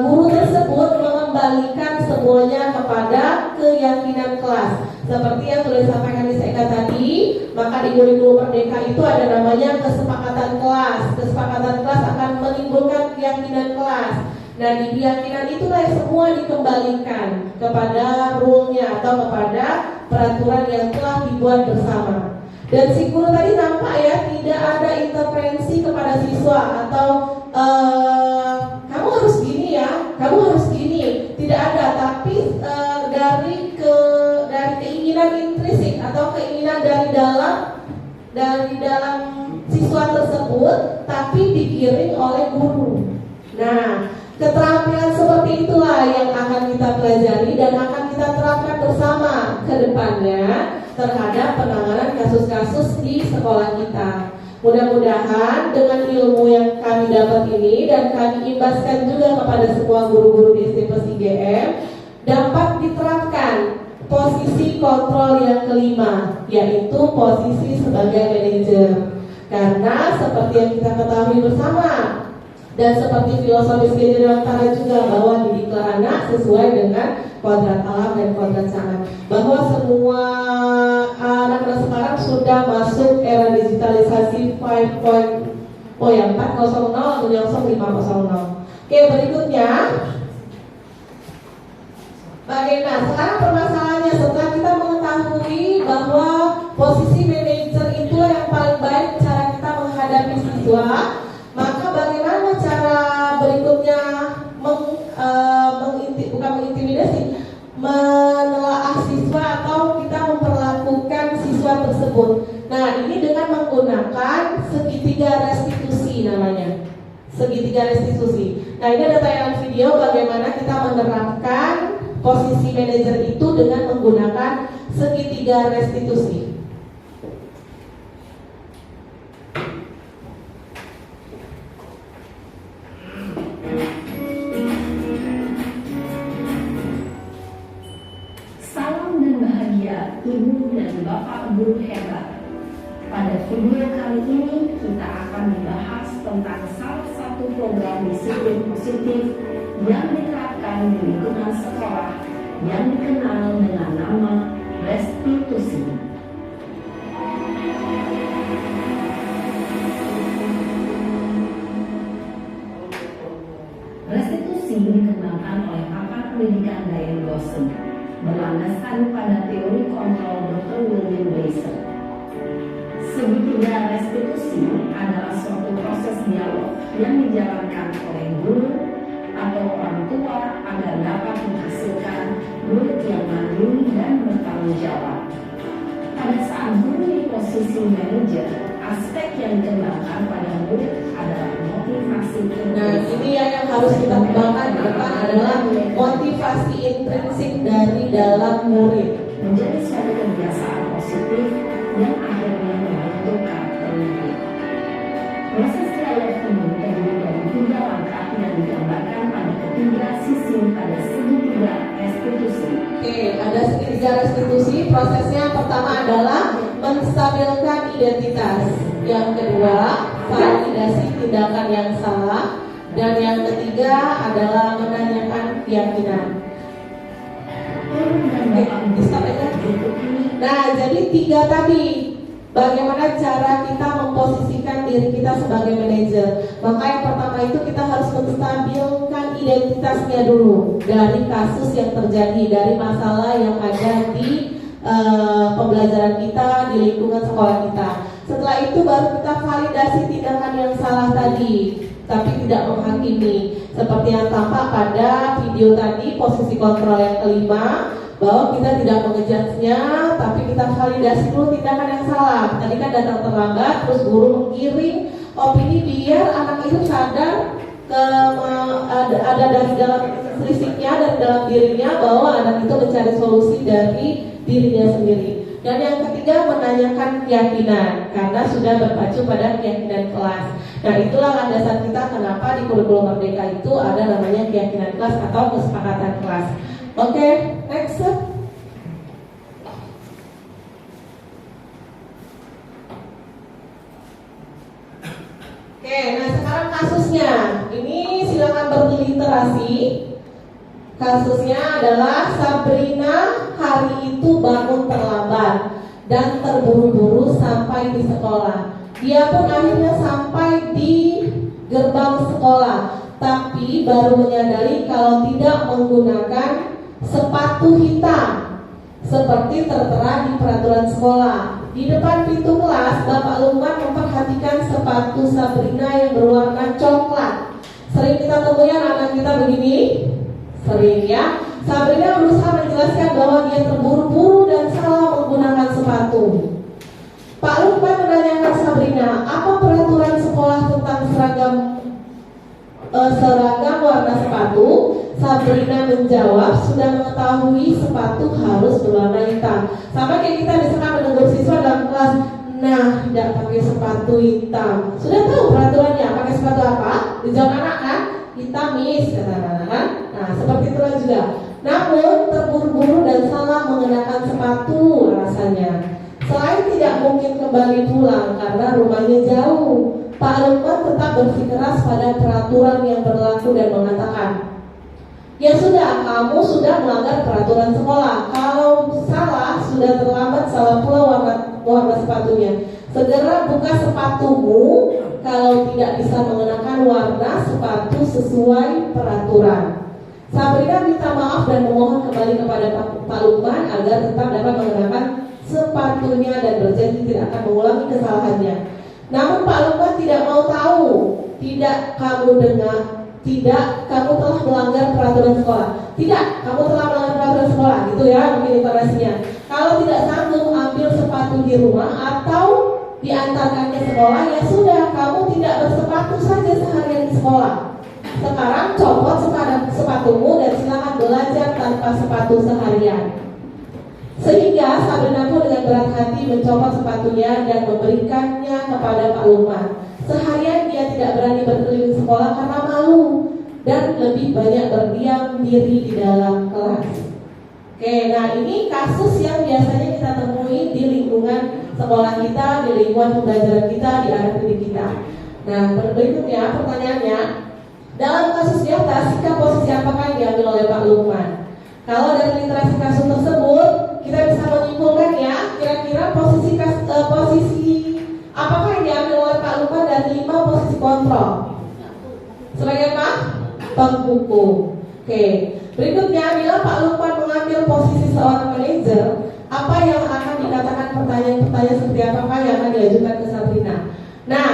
guru tersebut mengembalikan semuanya kepada keyakinan kelas. Seperti yang sudah disampaikan di SEKA tadi, maka di kurikulum Merdeka itu ada namanya kesepakatan kelas. Kesepakatan kelas akan menimbulkan keyakinan kelas. Nah, di keyakinan itulah yang semua dikembalikan kepada rule-nya atau kepada peraturan yang telah dibuat bersama. Dan si guru tadi nampak ya, tidak ada intervensi kepada siswa atau kamu harus gini ya, kamu harus gini, tidak ada. Tapi dari keinginan intrinsik atau keinginan dari dalam siswa tersebut, tapi digiring oleh guru. Nah, keterampilan seperti itulah yang akan kita pelajari dan akan kita terapkan bersama ke depannya terhadap penanganan kasus-kasus di sekolah kita. Mudah-mudahan dengan ilmu yang kami dapat ini dan kami imbaskan juga kepada semua guru-guru di SMP 3M dapat diterapkan posisi kontrol yang kelima, yaitu posisi sebagai manajer. Karena seperti yang kita ketahui bersama, dan seperti filosofis Gajah juga, bahwa didiklah anak sesuai dengan kodrat alam dan kodrat sangat, bahwa semua anak-anak sekarang sudah masuk era digitalisasi 4.0 atau 5.0. Oke, berikutnya bagaimana sekarang permasalahannya setelah kita mengetahui bahwa posisi manajer itulah yang paling baik cara kita menghadapi siswa, maka bagaimana cara berikutnya bukan mengintimidasi, menelaah siswa atau kita memperlakukan siswa tersebut. Nah, ini dengan menggunakan segitiga restitusi namanya. Segitiga restitusi. Nah, ini ada tayangan video bagaimana kita menerapkan posisi manajer itu dengan menggunakan segitiga restitusi. Ibu dan Bapak Guru hebat. Pada video kali ini kita akan membahas tentang salah satu program disiplin positif yang diterapkan di lingkungan sekolah yang dikenal dengan nama restitusi. Restitusi dikembangkan oleh pakar pendidikan Diane Gosling, berlandaskan pada teori kontrol Dr. William Blaser. Segitiga restitusi adalah suatu proses dialog yang dijalankan oleh guru atau orang tua agar dapat menghasilkan murid yang mandiri dan bertanggung jawab. Pada saat guru di posisi manajer, aspek yang dikembangkan pada murid adalah motivasi. Nah, ini yang harus kita kembangkan ke depan adalah motivasi intrinsik dari dalam murid menjadi suatu kebiasaan positif yang akhirnya membentuk karakter murid. Proses dialog ini terdiri dari 3 langkah yang digambarkan pada ketiga sisi pada segitiga restitusi. Oke, ada segitiga restitusi. Prosesnya pertama adalah menstabilkan identitas. Yang kedua, validasi tindakan yang salah. Dan yang ketiga adalah menanyakan keyakinan. Oke, stop aja. Nah, jadi 3 tadi. bagaimana cara kita memposisikan diri kita sebagai manajer. Maka yang pertama itu kita harus menstabilkan identitasnya dulu dari kasus yang terjadi, dari masalah yang ada di pembelajaran kita, di lingkungan sekolah kita. Setelah itu baru kita validasi tindakan yang salah tadi, tapi tidak menghakimi. Seperti yang tampak pada video tadi, posisi kontrol yang kelima, bahwa kita tidak mengejudge-nya, tapi kita validasi dulu tindakan yang salah. Tadi kan datang terlambat, terus guru menggiring opini biar anak itu sadar ada dari dalam selisiknya dan dalam dirinya bahwa anak itu mencari solusi dari dirinya sendiri. Dan yang ketiga, menanyakan keyakinan, karena sudah berpacu pada keyakinan kelas. Nah, itulah landasan kita kenapa di kurikulum Merdeka itu ada namanya keyakinan kelas atau kesepakatan kelas. Oke, next. Oke, nah sekarang kasusnya. Ini silakan berliterasi. Kasusnya adalah Sabrina hari itu bangun terlambat dan terburu-buru sampai di sekolah. Dia pun akhirnya sampai di gerbang sekolah, tapi baru menyadari kalau tidak menggunakan sepatu hitam seperti tertera di peraturan sekolah. Di depan pintu kelas, Bapak Lukman memperhatikan sepatu Sabrina yang berwarna coklat. Sering kita temui anak kita begini, sering ya. Sabrina berusaha menjelaskan bahwa dia terburu-buru dan salah menggunakan sepatu. Pak Lukman menanyakan Sabrina, apa peraturan sekolah tentang seragam warna sepatu? Sabrina menjawab sudah mengetahui sepatu harus berwarna hitam. Sama kayak kita misalkan menegur siswa dalam kelas, nah tidak pakai sepatu hitam. Sudah tahu peraturannya, pakai sepatu apa? Dijawab anak kan? Hitam miss, kata anak kan? Nah seperti itulah juga. Namun terburu-buru dan salah mengenakan sepatu rasanya. Selain tidak mungkin kembali pulang karena rumahnya jauh, Pak Lukman tetap bersikeras pada peraturan yang berlaku dan mengatakan, ya sudah, kamu sudah melanggar peraturan sekolah. Kalau salah, sudah terlambat, salah pula warna sepatunya. Segera buka sepatumu kalau tidak bisa mengenakan warna sepatu sesuai peraturan. Sabrina minta maaf dan memohon kembali kepada Pak Lukman agar tetap dapat mengenakan sepatunya dan berjanji tidak akan mengulangi kesalahannya. Namun Pak Lukman tidak mau tahu. Tidak, kamu dengar. Tidak, kamu telah melanggar peraturan sekolah. Tidak, kamu telah melanggar peraturan sekolah. Gitu ya, mungkin informasinya. Kalau tidak sanggup ambil sepatu di rumah atau diantarkan ke sekolah, ya sudah, kamu tidak bersepatu saja seharian di sekolah. Sekarang copot sepatumu dan silakan belajar tanpa sepatu seharian. Sehingga Sabrina pun dengan berat hati mencopot sepatunya dan memberikannya kepada Pak Lukman. Seharian dia tidak berani berkeliling sekolah karena malu dan lebih banyak berdiam diri di dalam kelas. Oke, nah ini kasus yang biasanya kita temui di lingkungan sekolah kita, di lingkungan pembelajaran kita, di area pendidik kita. Nah, berikutnya pertanyaannya, dalam kasus di atas, sikap posisi apakah yang diambil oleh Pak Lukman? Kalau dari literasi kasus tersebut, kita bisa menyimpulkan ya, kira-kira posisi apakah yang diambil oleh Pak Lukman dari 5 posisi kontrol? Sebagai apa? Penghukum. Oke. Berikutnya, bila Pak Lukman mengambil posisi seorang manajer, apa yang akan dikatakan pertanyaan-pertanyaan seperti apa yang akan diajukan ke Sabrina? Nah,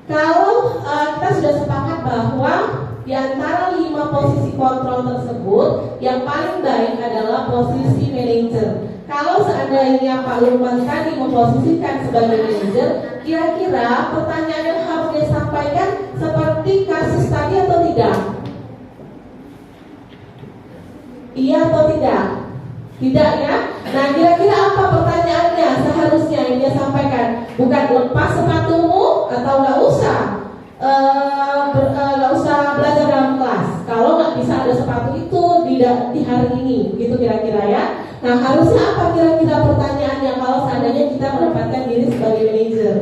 kalau kita sudah sepakat bahwa di antara 5 posisi kontrol tersebut, yang paling baik adalah posisi manajer. Kalau seandainya Pak Lukman tadi memposisikan sebagai manajer, kira-kira pertanyaan yang harus dia sampaikan seperti kasus tadi atau tidak? Iya atau tidak? Tidak ya? Nah, kira-kira apa pertanyaannya seharusnya yang dia sampaikan? Bukan lepas sepatumu atau nggak usah belajar dalam kelas. Kalau nggak bisa ada sepatu itu di hari ini, gitu kira-kira ya. Nah, harusnya apa kira-kira pertanyaannya kalau seandainya kita menempatkan diri sebagai manajer?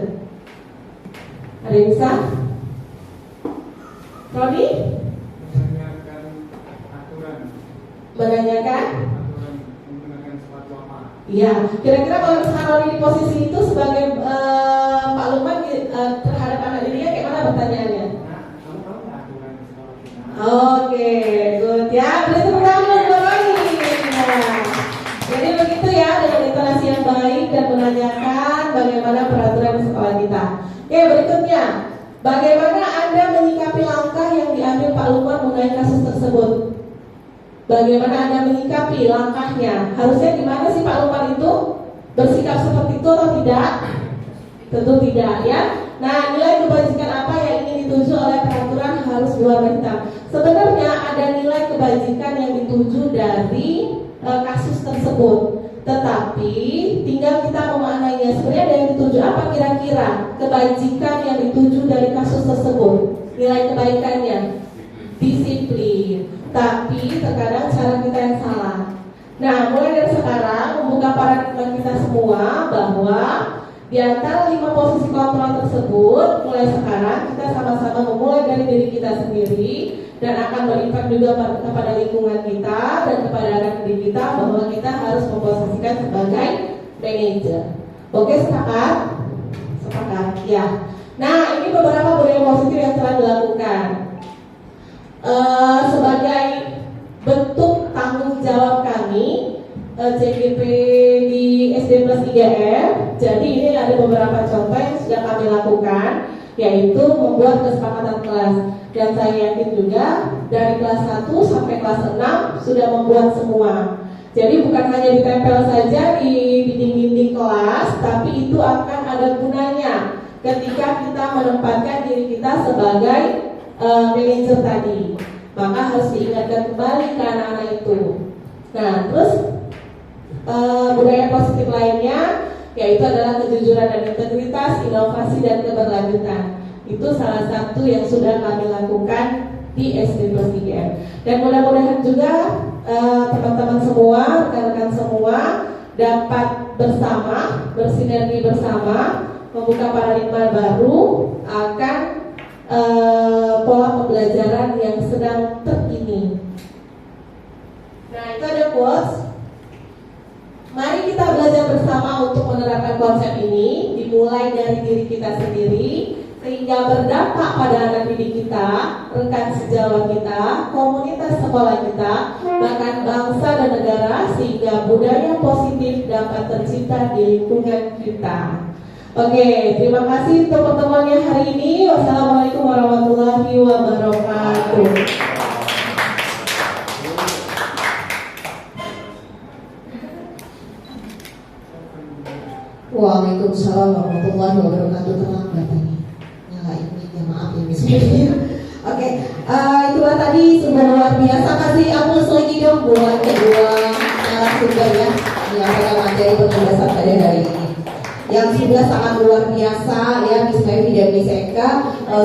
Ada yang bisa? Roni? Menanyakan aturan. Menanyakan? Aturan menggunakan sepatu apa? Iya, kira-kira kalau misalkan Roni di posisi itu sebagai Pak Lukman terhadap anak dirinya kayak mana pertanyaannya? Oke, good ya. Beri tepuk tangan untuk Roni. Nah, jadi begitu ya, dengan intonasi yang baik dan menanyakan bagaimana peraturan di sekolah kita. Oke, berikutnya, bagaimana Anda menyikapi langkah yang diambil Pak Lukman mengenai kasus tersebut? Bagaimana Anda menyikapi langkahnya? Harusnya gimana sih Pak Lukman itu? Bersikap seperti itu atau tidak? Tentu tidak ya. Nah, nilai kebajikan apa yang ingin dituju oleh peraturan harus keluarga kita? Sebenarnya ada nilai kebajikan yang dituju dari kasus tersebut. Tetapi tinggal kita memaknainya. Sebenarnya ada yang dituju apa kira-kira? Kebajikan yang dituju dari kasus tersebut. Nilai kebaikannya disiplin. Tapi terkadang cara kita yang salah. Nah, mulai dari sekarang membuka paradigma kita semua bahwa di antara 5 posisi kontrol tersebut, mulai sekarang kita sama-sama memulai dari diri kita sendiri dan akan berimpact juga kepada lingkungan kita dan kepada anak didik kita bahwa kita harus memposisikan sebagai manajer. Oke, sepakat? Sepakat, ya. Nah, ini beberapa budaya positif yang telah dilakukan. Sebagai bentuk tanggung jawab kami CGP di SD plus 3R. Jadi ini ada beberapa contoh yang sudah kami lakukan, yaitu membuat kesepakatan kelas. Dan saya yakin juga dari kelas 1 sampai kelas 6 sudah membuat semua. Jadi bukan hanya ditempel saja di dinding-dinding kelas, tapi itu akan ada gunanya ketika kita menempatkan diri kita sebagai manajer tadi. Maka harus diingatkan kembali ke anak-anak itu. Nah, terus budaya positif lainnya yaitu adalah kejujuran dan integritas, inovasi dan keberlanjutan. Itu salah satu yang sudah kami lakukan di SD plus 3M. Dan mudah-mudahan juga teman-teman semua, rekan-rekan semua dapat bersama, bersinergi bersama, membuka paradigma baru akan pola pembelajaran yang sedang terkini. Nah, itu ada quotes. Mari kita belajar bersama untuk menerapkan konsep ini, dimulai dari diri kita sendiri, sehingga berdampak pada anak didik kita, rekan sejawat kita, komunitas sekolah kita, bahkan bangsa dan negara, sehingga budaya positif dapat tercipta di lingkungan kita. Oke, terima kasih untuk pertemuannya hari ini. Wassalamualaikum warahmatullahi wabarakatuh. Waalaikumsalam warahmatullahi wabarakatuh. Terlambat ini. Nyalain mic-nya, maaf ya misalnya. Oke, itulah tadi sumber luar biasa. Kasih aplaus lagi dong buat kedua narasumber ya yang pada materi penugasan pada hari ini. Yang sudah sangat luar biasa ya, Miss Mevi dan Miss Eka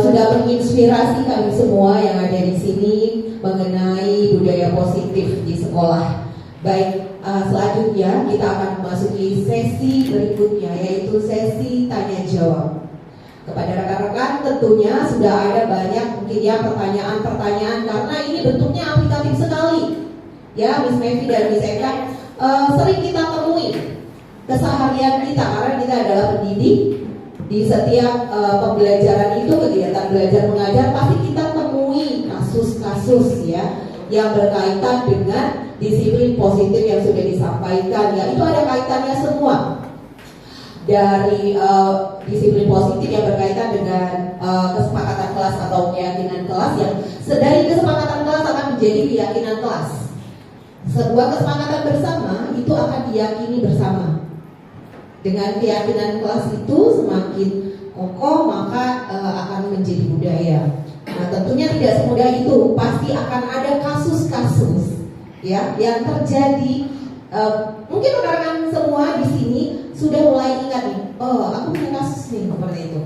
sudah menginspirasi kami semua yang ada di sini mengenai budaya positif di sekolah. Baik, selanjutnya kita akan memasuki sesi berikutnya, yaitu sesi tanya jawab. Kepada rekan-rekan tentunya sudah ada banyak mungkin ya pertanyaan-pertanyaan karena ini bentuknya aplikatif sekali. Ya, Miss Mevi dan Miss Eka sering kita temui keseharian kita karena kita adalah pendidik. Di setiap pembelajaran itu, kegiatan belajar mengajar, pasti kita temui kasus-kasus ya yang berkaitan dengan disiplin positif yang sudah disampaikan ya. Itu ada kaitannya semua. Dari disiplin positif yang berkaitan dengan kesepakatan kelas atau keyakinan kelas yang dari kesepakatan kelas akan menjadi keyakinan kelas. Sebuah kesepakatan bersama itu akan diyakini bersama. Dengan keyakinan kelas itu semakin kokoh maka akan menjadi budaya. Nah, tentunya tidak semudah itu. Pasti akan ada kasus-kasus ya yang terjadi. Mungkin rekan-rekan semua di sini sudah mulai ingat nih, oh aku punya kasus nih seperti itu.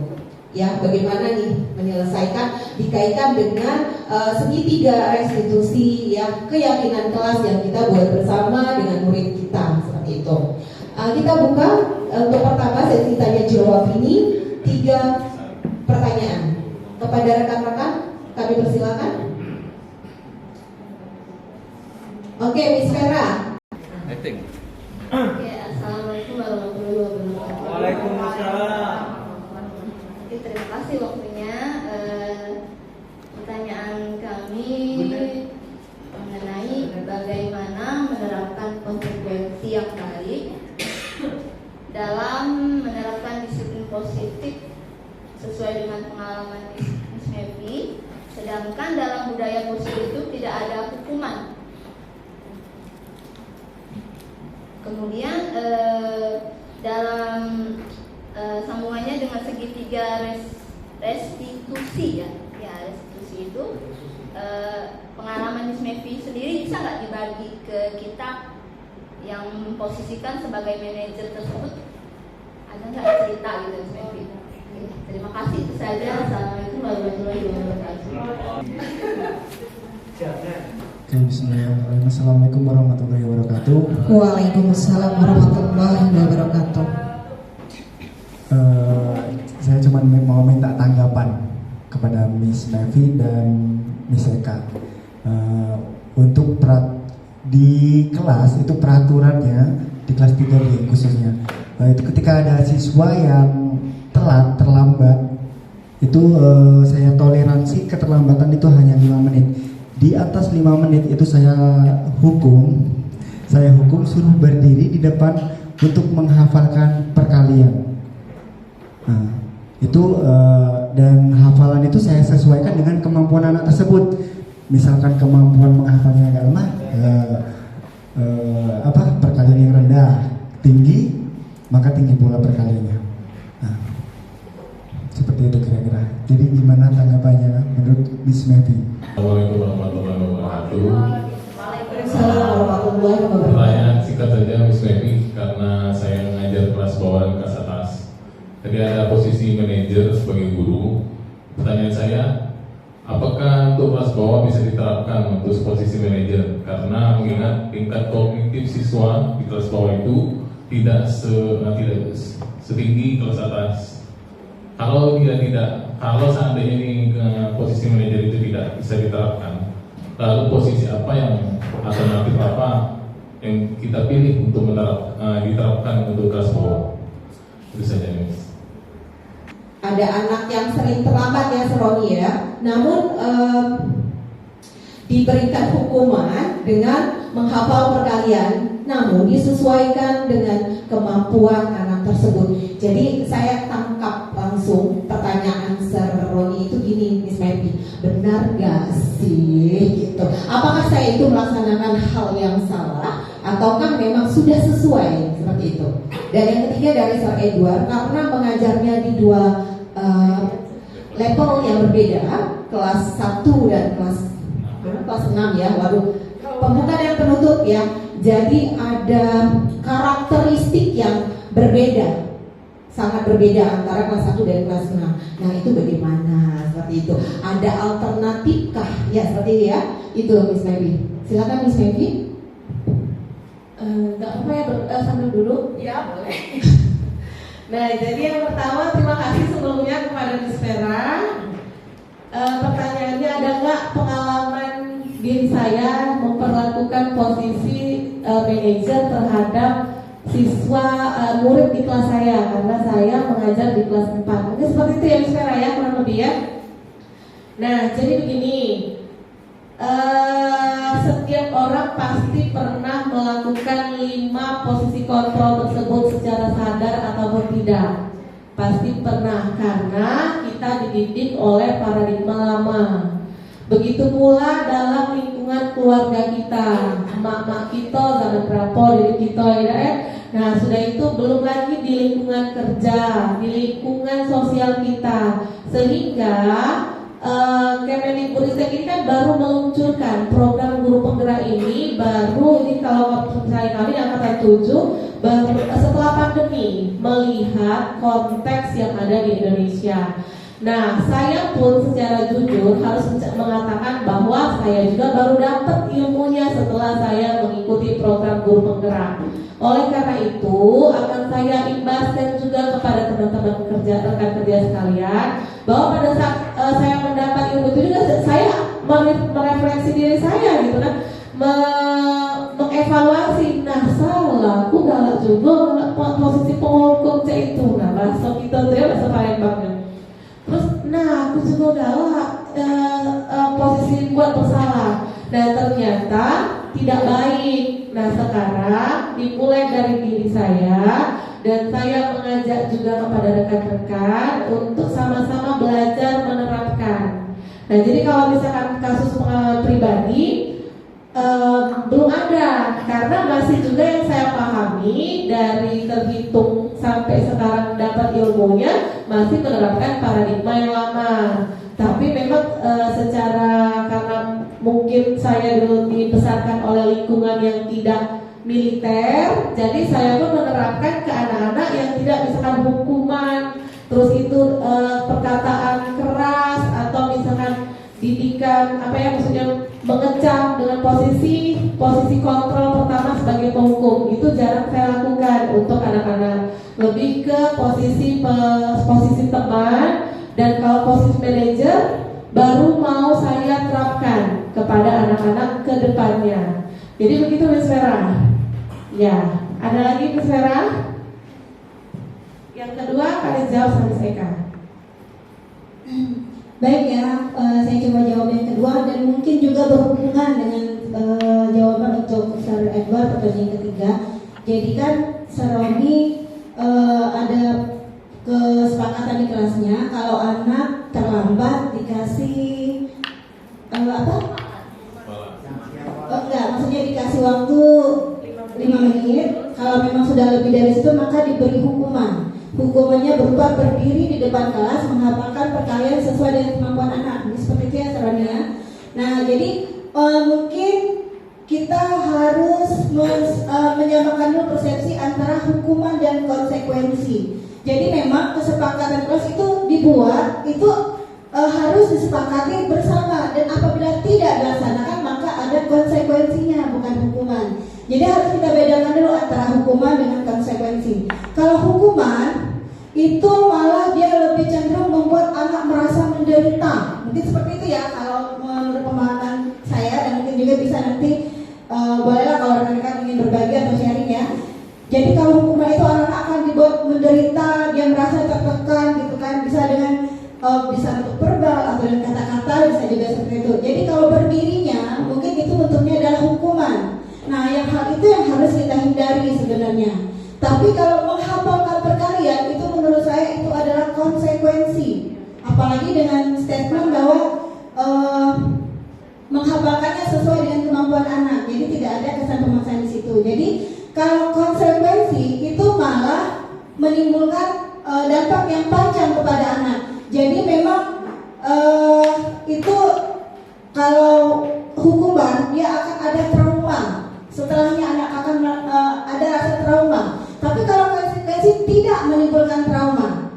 Ya, bagaimana nih menyelesaikan dikaitkan dengan segitiga restitusi ya keyakinan kelas yang kita buat bersama dengan murid kita seperti itu. Kita buka untuk pertama sesi tanya jawab ini 3 pertanyaan kepada rekan-rekan, kami persilakan. Oke, Miss Vera. Oke, assalamualaikum sedangkan dalam budaya kursi itu tidak ada hukuman. Kemudian dalam sambungannya dengan segitiga restitusi restitusi itu pengalaman Miss Mevi sendiri bisa nggak dibagi ke kita yang memposisikan sebagai manajer tersebut? Ada nggak cerita gitu Miss Mevi? Terima kasih, itu saja. Assalamualaikum warahmatullahi wabarakatuh. Bismillahirrahmanirrahim. Assalamualaikum warahmatullahi wabarakatuh. Waalaikumsalam warahmatullahi wabarakatuh. Saya cuma mau minta tanggapan kepada Miss Mevi dan Miss Eka. Untuk di kelas itu peraturannya di kelas 3D khususnya, itu ketika ada siswa yang terlambat itu saya toleransi keterlambatan itu hanya 5 menit. Di atas 5 menit itu saya hukum suruh berdiri di depan untuk menghafalkan perkalian. Nah, itu dan hafalan itu saya sesuaikan dengan kemampuan anak tersebut. Misalkan kemampuan menghafalnya agak lemah, perkalian yang rendah, tinggi, maka tinggi pula perkaliannya. Nah, seperti itu kira-kira. Jadi gimana tanggapannya menurut Miss Mevi? Assalamualaikum warahmatullahi wabarakatuh. Waalaikumsalam warahmatullahi wabarakatuh. Pertanyaan singkat saja Miss Mevi, karena saya mengajar kelas bawah dan kelas atas. Tadi ada posisi manajer sebagai guru. Pertanyaan saya, apakah untuk kelas bawah bisa diterapkan untuk posisi manajer? Karena mengingat tingkat kognitif siswa di kelas bawah itu tidak setinggi kelas atas. Kalau seandainya ini posisi manajer itu tidak bisa diterapkan, lalu posisi apa yang alternatif apa yang kita pilih untuk diterapkan untuk kelas bawah? Itu saja, Miss. Ada anak yang sering terlambat ya Seroni ya, namun diberikan hukuman dengan menghafal perkalian, namun disesuaikan dengan kemampuan anak tersebut. Jadi saya tangkap langsung pertanyaan Seroni itu gini, Miss Mevi, benar gak sih gitu? Apakah saya itu melaksanakan hal yang salah ataukah memang sudah sesuai seperti itu? Dan yang ketiga dari Sir Edward, karena mengajarnya di dua level yang berbeda, kelas 1 dan kelas 6 ya, waduh, pembuka dan penutup ya. Jadi ada karakteristik yang berbeda, sangat berbeda antara kelas 1 dan kelas 6. Nah itu bagaimana seperti itu? Ada alternatifkah ya seperti itu ya? Itu Miss Mevi. Silakan Miss Mevi. Gak apa-apa ya sambil duduk? Ya boleh. Nah jadi yang pertama terima kasih sebelumnya kepada Miss Vera. Pertanyaannya, ada nggak pengalaman diri saya memperlakukan posisi manajer terhadap siswa murid di kelas saya, karena saya mengajar di kelas 4. Mungkin seperti itu ya Miss Vera ya, kurang lebih ya. Nah jadi begini, setiap orang pasti pernah melakukan 5 posisi kontrol tersebut secara sadar ataupun tidak. Pasti pernah, karena kita dididik oleh paradigma lama. Begitu pula dalam lingkungan keluarga kita, emak-emak kita, zaman berapa dari kita ya. Nah sudah itu belum lagi di lingkungan kerja, di lingkungan sosial kita. Sehingga Kemendikbudristek ini kan baru meluncurkan program guru penggerak ini, baru ini kalau misalnya kami angkatan 7 baru setelah pandemi melihat konteks yang ada di Indonesia. Nah saya pun secara jujur harus mengatakan bahwa saya juga baru dapat ilmunya setelah saya mengikuti program guru penggerak. Oleh karena itu akan saya imbaskan juga kepada teman-teman rekan kerja sekalian, bahwa pada saat saya mendapat ilmu itu juga saya merefleksi diri saya gitu kan, mengevaluasi. Nah salah, aku galak juga posisi penghukum itu. Nah bahasa kita tuh ya, bahasa Palembang. Terus nah aku juga galak posisi buat bersalah. Dan ternyata tidak baik. Nah sekarang dimulai dari diri saya, dan saya mengajak juga kepada rekan-rekan untuk sama-sama belajar menerapkan. Nah, jadi kalau misalkan kasus pengalaman pribadi belum ada, karena masih juga yang saya pahami dari terhitung sampai sekarang dapat ilmunya masih menerapkan paradigma yang lama. Tapi memang secara karena mungkin saya dulu dibesarkan oleh lingkungan yang tidak militer, jadi saya pun menerapkan ke anak-anak yang tidak misalkan hukuman, terus itu perkataan keras atau misalkan didikan maksudnya mengecam dengan posisi kontrol pertama sebagai penghukum, itu jarang saya lakukan untuk anak-anak, lebih ke posisi teman, dan kalau posisi manajer baru mau saya terapkan kepada anak-anak ke depannya. Jadi begitu Miss Vera. Ya, ada lagi Miss Vera? Yang kedua kalian jawab sama Miss Eka. Baik ya, saya coba jawab yang kedua dan mungkin juga berhubungan dengan jawaban untuk Sir Edward pertanyaan ketiga. Jadi kan Sir Roni ada kesepakatan di kelasnya kalau anak terlambat dikasih maksudnya dikasih waktu 5 menit. Kalau memang sudah lebih dari situ maka diberi hukuman. Hukumannya berupa berdiri di depan kelas menghafalkan perkalian sesuai dengan kemampuan anak. Ini seperti itu ya Roni ya. Nah jadi mungkin kita harus menyamakan dulu persepsi antara hukuman dan konsekuensi. Jadi memang kesepakatan kelas itu dibuat itu harus disepakati bersama, dan apabila tidak dilaksanakan maka ada konsekuensinya, bukan hukuman. Jadi harus kita bedakan dulu antara hukuman dengan konsekuensi. Kalau hukuman itu malah dia lebih cenderung membuat anak merasa menderita. Mungkin seperti itu ya kalau menurut pemahaman saya, dan mungkin juga bisa nanti bolehlah kalau rekan-rekan ingin berbagi atau sharing ya. Jadi kalau hukuman itu anak akan dibuat menderita, dia merasa tertekan gitu kan, bisa dengan bisa bentuk verbal atau dengan kata-kata, bisa juga seperti itu. Jadi kalau berdirinya mungkin itu bentuknya adalah hukuman. Nah yang hal itu yang harus kita hindari sebenarnya. Tapi kalau menghafalkan perkalian itu menurut saya itu adalah konsekuensi. Apalagi dengan statement bahwa menghafalkannya sesuai dengan kemampuan anak. Jadi tidak ada kesan pemaksaan di situ. Jadi kalau konsekuensi itu malah menimbulkan dampak yang panjang kepada anak. Jadi memang itu kalau hukuman dia akan ada trauma. Setelahnya anak akan ada rasa trauma. Tapi kalau konsekuensi tidak menimbulkan trauma,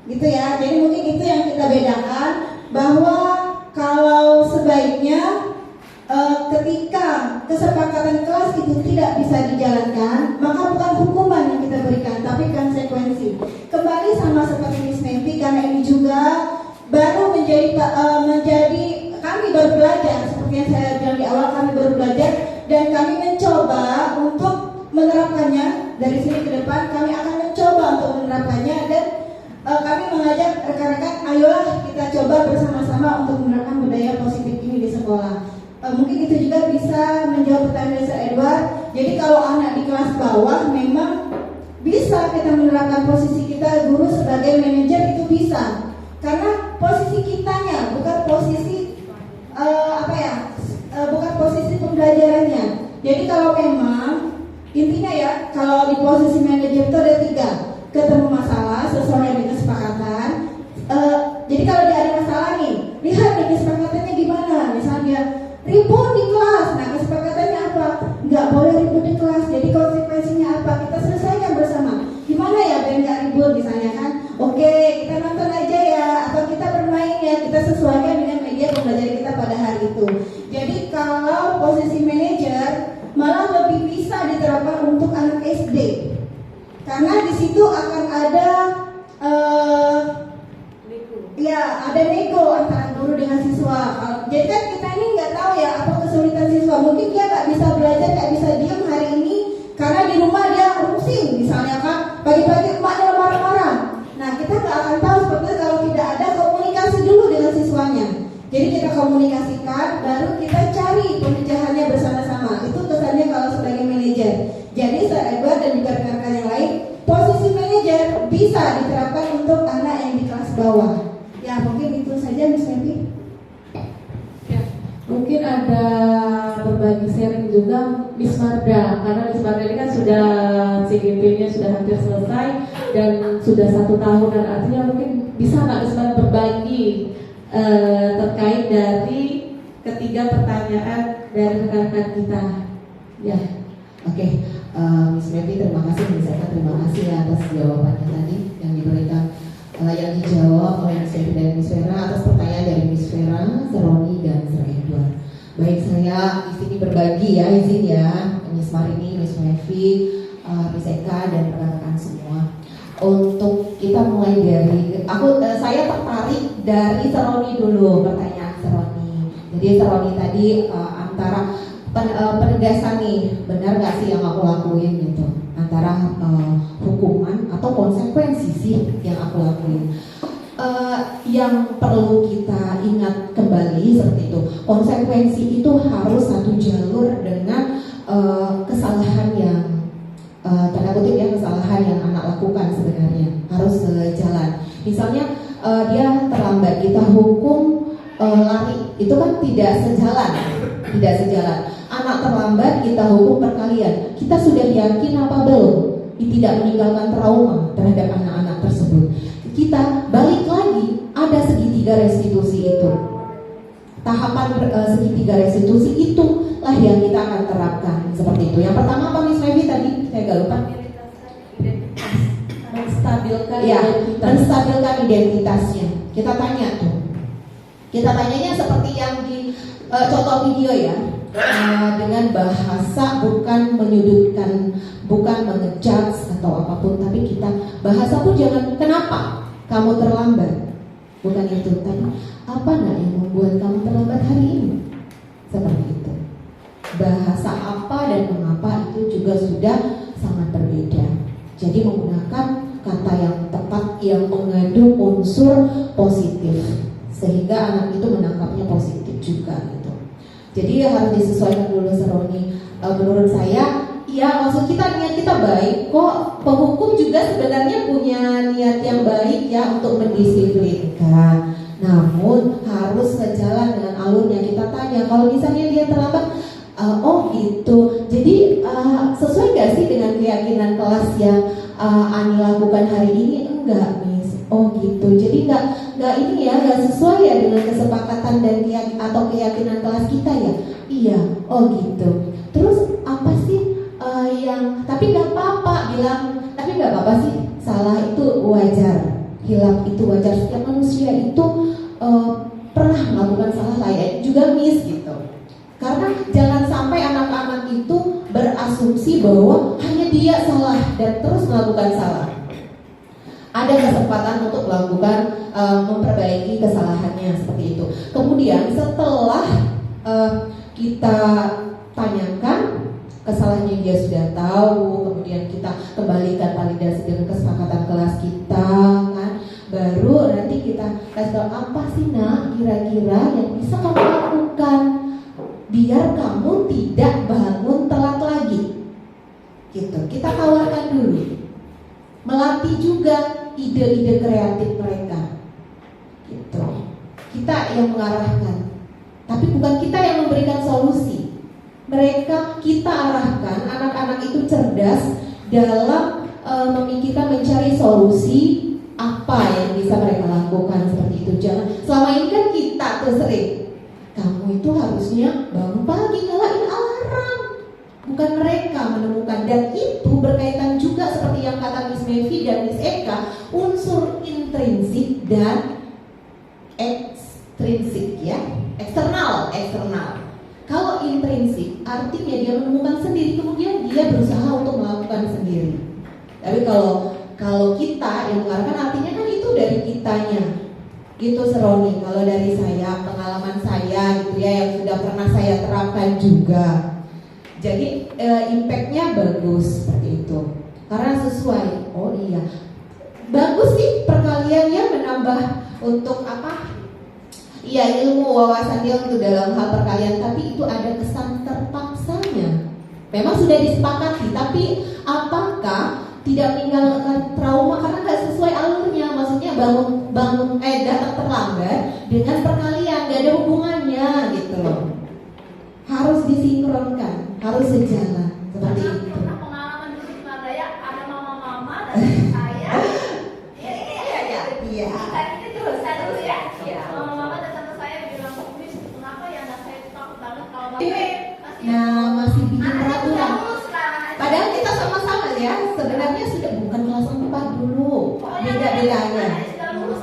gitu ya. Jadi mungkin itu yang kita bedakan, bahwa kalau sebaiknya ketika kesepakatan kelas itu tidak bisa dijalankan, maka bukan hukuman yang kita berikan, tapi konsekuensi. Kembali sama seperti Miss Mevi, karena ini juga baru menjadi kami baru belajar, seperti yang saya bilang di awal, kami baru belajar dan kami mencoba untuk menerapkannya. Dari sini ke depan kami akan mencoba untuk menerapkannya, dan kami mengajak rekan-rekan, ayolah kita coba bersama-sama untuk menerapkan budaya positif ini di sekolah. Mungkin itu juga bisa menjawab pertanyaan Sir Edward. Jadi kalau anak di kelas bawah memang bisa kita menerapkan posisi kita guru sebagai manajer, itu bisa. Karena posisi kitanya bukan posisi bukan posisi pembelajarannya. Jadi kalau memang intinya ya, kalau di posisi manajer itu ada 3: ketemu masalah sesuai dengan kesepakatan. Jadi kalau dia ada masalah nih, lihat nih kesepakatannya gimana. Misalnya dia ribut di kelas, nah kesepakatannya apa? Nggak boleh ribut di kelas. Jadi konsekuensinya apa? Kita selesaikan bersama. Gimana ya biar nggak ribut misalnya kan? Oke, kita nonton aja ya, atau kita bermain ya. Kita sesuaikan dengan media pembelajaran kita pada hari itu. Jadi kalau posisi manajer malah lebih bisa diterapkan untuk anak SD, karena di situ akan ada ada nego antara guru dengan siswa. Jadi kan kita ini nggak tahu ya apa kesulitan siswa. Mungkin dia nggak bisa belajar, nggak bisa diam hari ini karena di rumah dia rusing misalnya kan, pagi-pagi emaknya marah-marah. Nah kita nggak akan tahu seperti itu kalau tidak ada komunikasi dulu dengan siswanya. Jadi kita komunikasikan, baru kita cari pemecahannya bersama-sama. Itu kesannya kalau sebagai manajer. Jadi Sir Edward dan juga rekan-rekan yang lain, posisi manajer bisa diterapkan untuk anak yang di kelas bawah. Ya mungkin itu saja Miss Mevi. ada berbagi sharing juga Miss Marda, karena Miss Marda ini kan sudah CGP-nya sudah hampir selesai dan sudah 1 tahun, dan artinya mungkin bisa nggak Miss Marda berbagi terkait dari ketiga pertanyaan dari rekan-rekan kita. Ya, Oke, Miss Mevi terima kasih, Miss Eka terima kasih atas jawabannya tadi yang diberikan, yang dijawab oleh Miss Mevi dan Miss Vera atas pertanyaan dari Miss Vera, Seroni dan Sir Edward. Baik, saya di sini berbagi ya, izin ya, Miss Marini, Miss Mevi, Miss Eka dan rekan-rekan semua. Untuk kita mulai dari, saya tertarik dari Seroni dulu, pertanyaan Seroni. Jadi Seroni tadi antara penegasan nih, benar nggak sih yang aku lakuin gitu, antara hukuman atau konsekuensi sih yang aku lakuin. Yang perlu kita ingat kembali seperti itu, konsekuensi itu harus satu jalur dengan kesalahan yang tanda kutip ya, kesalahan yang anak lakukan sebenarnya harus sejalan. Misalnya dia terlambat, kita hukum lari, itu kan tidak sejalan. Anak terlambat kita hukum perkalian, kita sudah yakin apa belum tidak meninggalkan trauma terhadap anak-anak tersebut. Kita balik lagi, ada segitiga restitusi itu. Tahapan segitiga restitusi itulah yang kita akan terapkan seperti itu. Yang pertama apa Miss Mevi tadi? Saya agak lupa. Menstabilkan ya, identitas. menstabilkan identitasnya. Kita tanya tuh. Kita tanyanya seperti yang di contoh video ya, dengan bahasa bukan menyudutkan, bukan mengejudge atau apapun, tapi kita bahasa pun jangan kenapa kamu terlambat, bukan itu, tapi apa nak yang membuat kamu terlambat hari ini, seperti itu. Bahasa apa dan mengapa itu juga sudah sangat berbeda. Jadi menggunakan kata yang tepat yang mengandung unsur positif, sehingga anak itu menangkapnya positif juga gitu. Jadi harus disesuaikan dulu Seroni. Menurut saya, ya maksud kita niat kita baik kok. Penghukum juga sebenarnya punya niat yang baik ya untuk mendisiplinkan. Namun harus sejalan dengan alurnya. Kita tanya kalau misalnya dia terlambat, oh gitu. Jadi sesuai gak sih dengan keyakinan kelas yang Ani lakukan hari ini? Enggak, Miss. Oh gitu. Jadi nggak ini ya, nggak sesuai ya dengan kesepakatan dan keyakinan kelas kita ya. Iya. Oh gitu. Terus apa sih yang? Tapi nggak apa-apa bilang. Tapi nggak apa-apa sih. Salah itu wajar. Hilaf itu wajar. Setiap manusia itu pernah melakukan salah layak juga Miss gitu. Karena jangan sampai anak-anak itu berasumsi bahwa hanya dia salah dan terus melakukan salah. Ada kesempatan untuk melakukan memperbaiki kesalahannya seperti itu. Kemudian setelah kita tanyakan kesalahannya dia sudah tahu, kemudian kita kembalikan validasi dengan kesepakatan kelas kita kan, baru nanti kita kasih tahu apa sih nak kira-kira yang bisa kamu lakukan biar kamu tidak bangun telat lagi gitu. Kita tawarkan dulu, melatih juga ide-ide kreatif mereka gitu. Kita yang mengarahkan, tapi bukan kita yang memberikan solusi. Mereka kita arahkan, anak-anak itu cerdas dalam memikirkan, mencari solusi apa yang bisa mereka lakukan seperti itu. Jangan selama ini kan kita tuh sering, kamu itu harusnya bangun pagi nyalain alarm, bukan mereka menemukan. Dan itu berkaitan juga seperti yang kata Miss Mevi dan Miss Eka, unsur intrinsik dan ekstrinsik ya, eksternal. Kalau intrinsik artinya dia menemukan sendiri, kemudian dia berusaha untuk melakukan sendiri. Tapi kalau kita yang mengarahkan, artinya kan itu dari kitanya gitu Seroni. Kalau dari saya, pengalaman saya gitu ya, yang sudah pernah saya terapkan juga, jadi impactnya bagus seperti itu karena sesuai. Oh iya, bagus sih perkaliannya, menambah untuk apa? Iya, ilmu wawasan dia untuk dalam hal perkalian, tapi itu ada kesan terpaksanya. Memang sudah disepakati, tapi apakah tidak meninggalkan trauma karena nggak sesuai alurnya? Maksudnya datang terlambat dengan perkalian nggak ada hubungannya gitu loh. harus sejalan seperti Karena itu. pernah pengalaman di Wisma Daya ada mama-mama dan saya. Iya. Saya dulu ya. Mama-mama datang ke saya bilang, Miss, kenapa ya anak saya itu takut banget kalau Nah, masih bikin anaknya sudah peraturan. lulus lah. Padahal kita sama-sama ya, sebenarnya sudah bukan kelas 4 dulu. Beda-bedanya. Anaknya sudah lulus.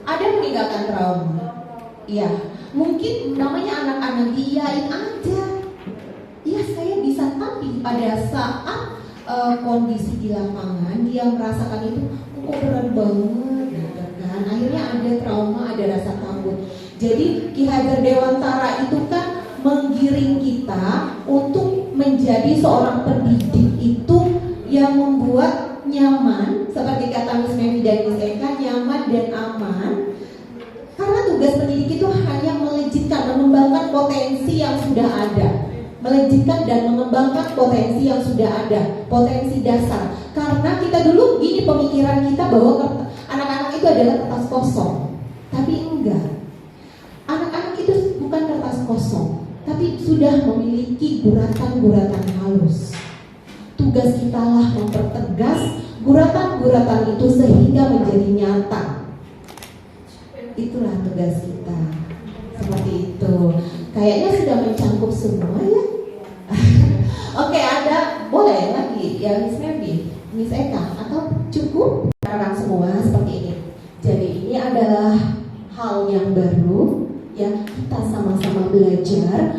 Ada yang meninggalkan trauma. Iya, mungkin namanya anak-anak diain aja. Iya, saya bisa, tapi pada saat kondisi di lapangan dia merasakan itu kok berat banget, gitu kan. Akhirnya ada trauma, ada rasa takut. Jadi Ki Hajar Dewantara itu kan menggiring kita untuk menjadi seorang pendidik itu yang membuat nyaman, seperti kata Miss Mevi dan Miss Eka, nyaman dan aman. Karena tugas pendidik itu hanya melejitkan, mengembangkan potensi yang sudah ada, melejitkan dan mengembangkan potensi yang sudah ada, potensi dasar. Karena kita dulu gini pemikiran kita bahwa anak-anak itu adalah kertas kosong, tapi enggak. Anak-anak itu bukan kertas kosong, tapi sudah memiliki guratan-guratan halus. Tugas kita lah mempertegas guratan-guratan itu sehingga menjadi nyata. Itulah tugas kita. Seperti itu. Kayaknya sudah mencangkup semua ya. Oke, ada boleh lagi ya Miss Mevi, Miss Eka, atau cukup? Rekan semua seperti ini. Jadi ini adalah hal yang baru ya, kita sama-sama belajar.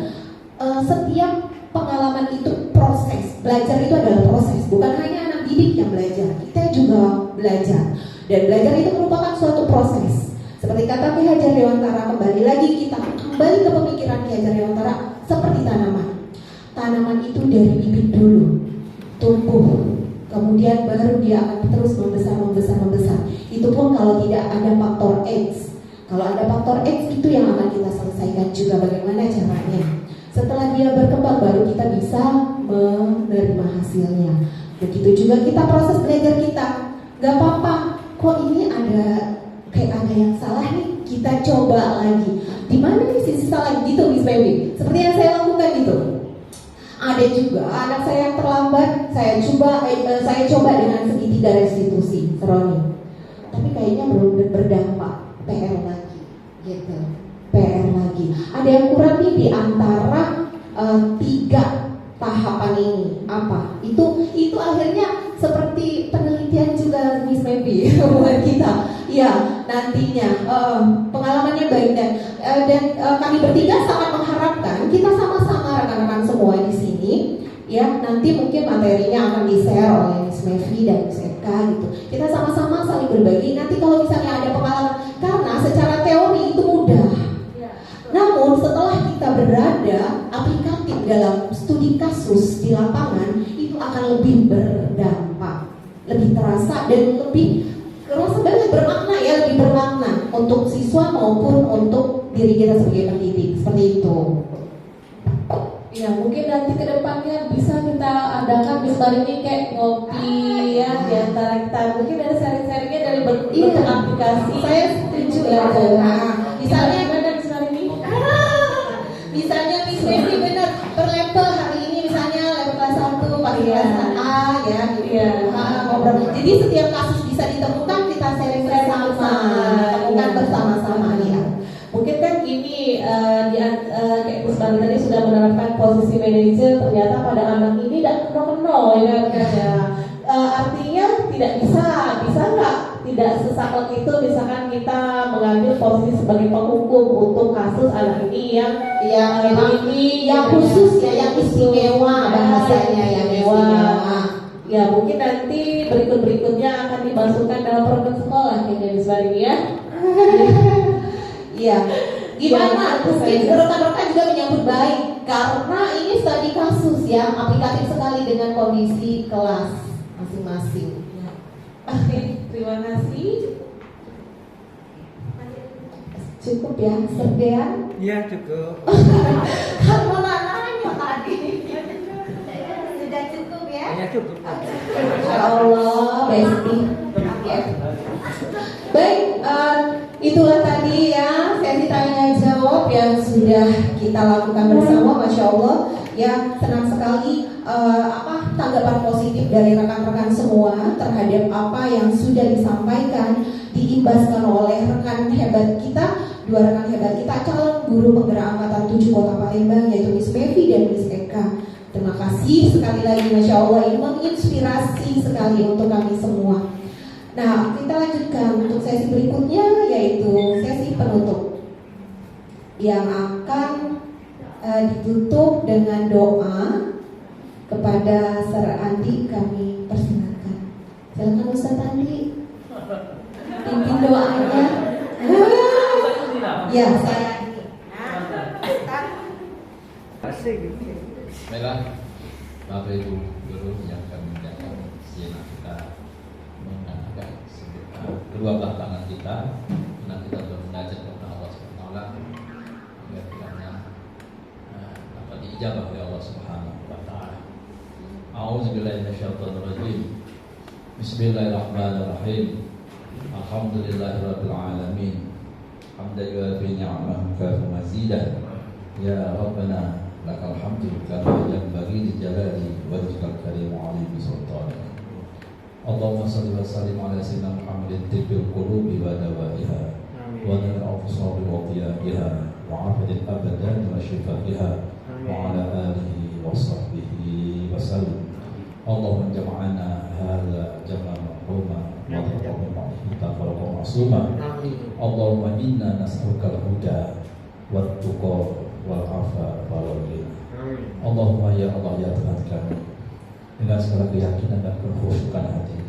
Setiap pengalaman itu proses. Belajar itu adalah proses, bukan hanya anak didik yang belajar, kita juga belajar. Dan belajar itu merupakan suatu proses. Seperti kata Ki Hajar Dewantara, kembali lagi kita kembali ke pemikiran Ki Hajar Dewantara seperti tanaman. Tanaman itu dari bibit dulu, tumbuh, kemudian baru dia akan terus membesar. Itu pun kalau tidak ada faktor X. Kalau ada faktor X itu yang akan kita selesaikan juga bagaimana caranya. Setelah dia berkembang baru kita bisa menerima hasilnya. Begitu juga kita proses belajar kita. Gak apa-apa, kok ini kayak ada yang salah nih, kita coba lagi. Di mana nih sisi salah gitu Miss Mevi? Seperti yang saya lakukan gitu. Ada juga anak saya yang terlambat, saya coba dengan segitiga restitusi, Roni. Tapi kayaknya belum berdampak, PR lagi, gitu. PR lagi. Ada yang kurang nih di antara 3 tahapan ini. Apa? Itu akhirnya seperti penelitian juga Miss Mevi buat kita. Ya, nantinya pengalamannya baik dan kami bertiga sangat mengharapkan kita sama-sama rekan-rekan semua di sini ya, nanti mungkin materinya akan di-share oleh Miss Mevi dan Miss Eka gitu. Kita sama-sama saling berbagi. Nanti kalau misalnya ada pengalaman, karena secara teori itu mudah. Namun setelah kita berada aplikatif dalam studi kasus di lapangan, itu akan lebih berdampak, lebih terasa dan lebih sebenarnya bermakna ya, lebih bermakna untuk siswa maupun untuk diri kita sebagai pendidik. Seperti itu. Ya, mungkin nanti ke depannya bisa kita adakan Miss ini kayak ngopi ya di antara kita. Mungkin ada sharing-sharingnya dari bentuk aplikasi. Saya setuju ya. Misalnya misalnya Miss Mevi benar per level hari ini misalnya level kelas 1 pelajaran A ya gitu ya. Ngobrol. Jadi setiap kasus bisa ditemukan, kita sharing bersama, temukan bersama-sama ya. Mungkin kan ini kayak Miss Bali tadi sudah menerapkan posisi manajer, ternyata pada anak ini tidak kenal ya kan ya. Artinya tidak bisa nggak tidak sesaklek itu misalkan kita mengambil posisi sebagai penghukum untuk kasus anak ini yang khusus ya, yang istimewa bahasanya, yang istimewa. Ya mungkin nanti berikutnya akan dimasukkan dalam program sekolah kayaknya Miss Bali ya. Iya. Gimana? Mungkin rekan-rekan juga menyambut baik karena ini studi kasus ya, aplikatif sekali dengan kondisi kelas masing-masing. Oke, terima kasih. Cukup ya, Serdean? Iya cukup. Kan mau nanya tadi. Sudah cukup ya? Iya cukup. Insya Allah, Besti. Baik, itulah tadi ya sesi tanya jawab yang sudah kita lakukan bersama, Masya Allah. Ya, senang sekali tanggapan positif dari rekan-rekan semua terhadap apa yang sudah disampaikan, diimbaskan oleh rekan hebat kita, dua rekan hebat kita, calon guru penggerak angkatan 7 Kota Palembang, yaitu Miss Mevi dan Miss Eka. Terima kasih sekali lagi, Masya Allah, ini menginspirasi sekali untuk kami semua. Nah, kita lanjutkan untuk sesi berikutnya, yaitu sesi penutup yang akan ditutup dengan doa. Kepada Sir Andi kami persilakan. Silakan Ustaz Andi, pimpin doanya. Ya, saya. Baiklah, Bapak Ibu guru yang kami muliakan, siapa kita mengangkat kedua belah tangan kita, karena kita belajar kepada Allah Subhanahu Wa Taala, agar kiranya dapat diijabah oleh Allah Subhanahu Wa Taala. A'udzubillahi minasyaitonir rajim. Bismillahirrahmanirrahim. Alhamdulillahirabbil alamin. Hamdan yuafi ni'amahu kafa mazidah. Ya Rabbana lakal hamdu kama yanbaghi li jalali wajhikal karim wa 'azimi sultanik. Allahumma shalli wa sallim ala sayyidina Muhammadin tibbil qulubi wa dawaiha wa nuril absari wa diya'iha wa 'afidil abadan wa shifaiha wa ala alihi wa sahbihi wa sallim. Allahumma jama'ana hadza jam'an marhuma wa taqabbal minna tafarruqan ma'suma. Allahumma inna nas'aluka al-huda wat tuqa wal afa wal ghina. Allahumma ya Allah ya Tuhan kami, dengan segala keyakinan dan kekhusyukan hati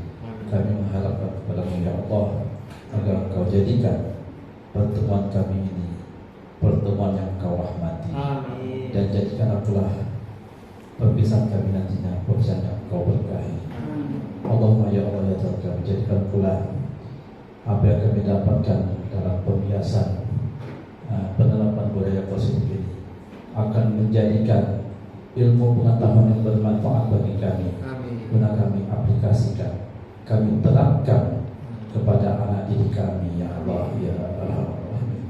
kami mengharapkan kepada-Mu ya Allah, agar Engkau jadikan pertemuan kami ini pertemuan yang Engkau rahmati. Dan jadikanlah pula perpisahan kami nantinya perpisahan yang Engkau berkahi. Allahumma ya Allah ya Tuhan kami, jadikan pula apa yang kami dapatkan dalam pembiasan penerapan budaya positif ini akan menjadikan ilmu pengetahuan yang bermanfaat bagi kami. Guna kami aplikasikan, kami terapkan kepada anak didik kami ya Allah ya Arhamar Rahimin.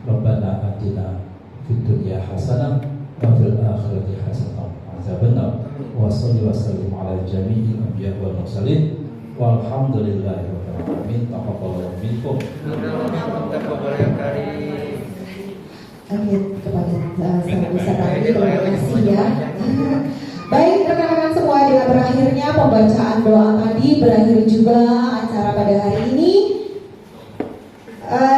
Rabbana atina fid dunya hasanah wa fil akhirati hasanah wa azabannar. Wa salli wa sallim ala jami'il anbiya wal mursalin walhamdulillahi rabbil alamin. Taqabbalallahu minkum. Kepada Ustaz Andi, terima kasih ya. Baik rekan-rekan semua, dengan berakhirnya pembacaan doa tadi, berakhir juga acara pada hari ini.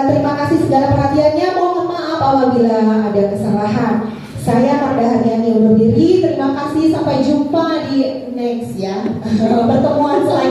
Terima kasih segala perhatiannya. Mohon maaf apabila ada kesalahan. Saya Marda Haryani undur diri. Terima kasih, sampai jumpa di next ya pertemuan selanjutnya.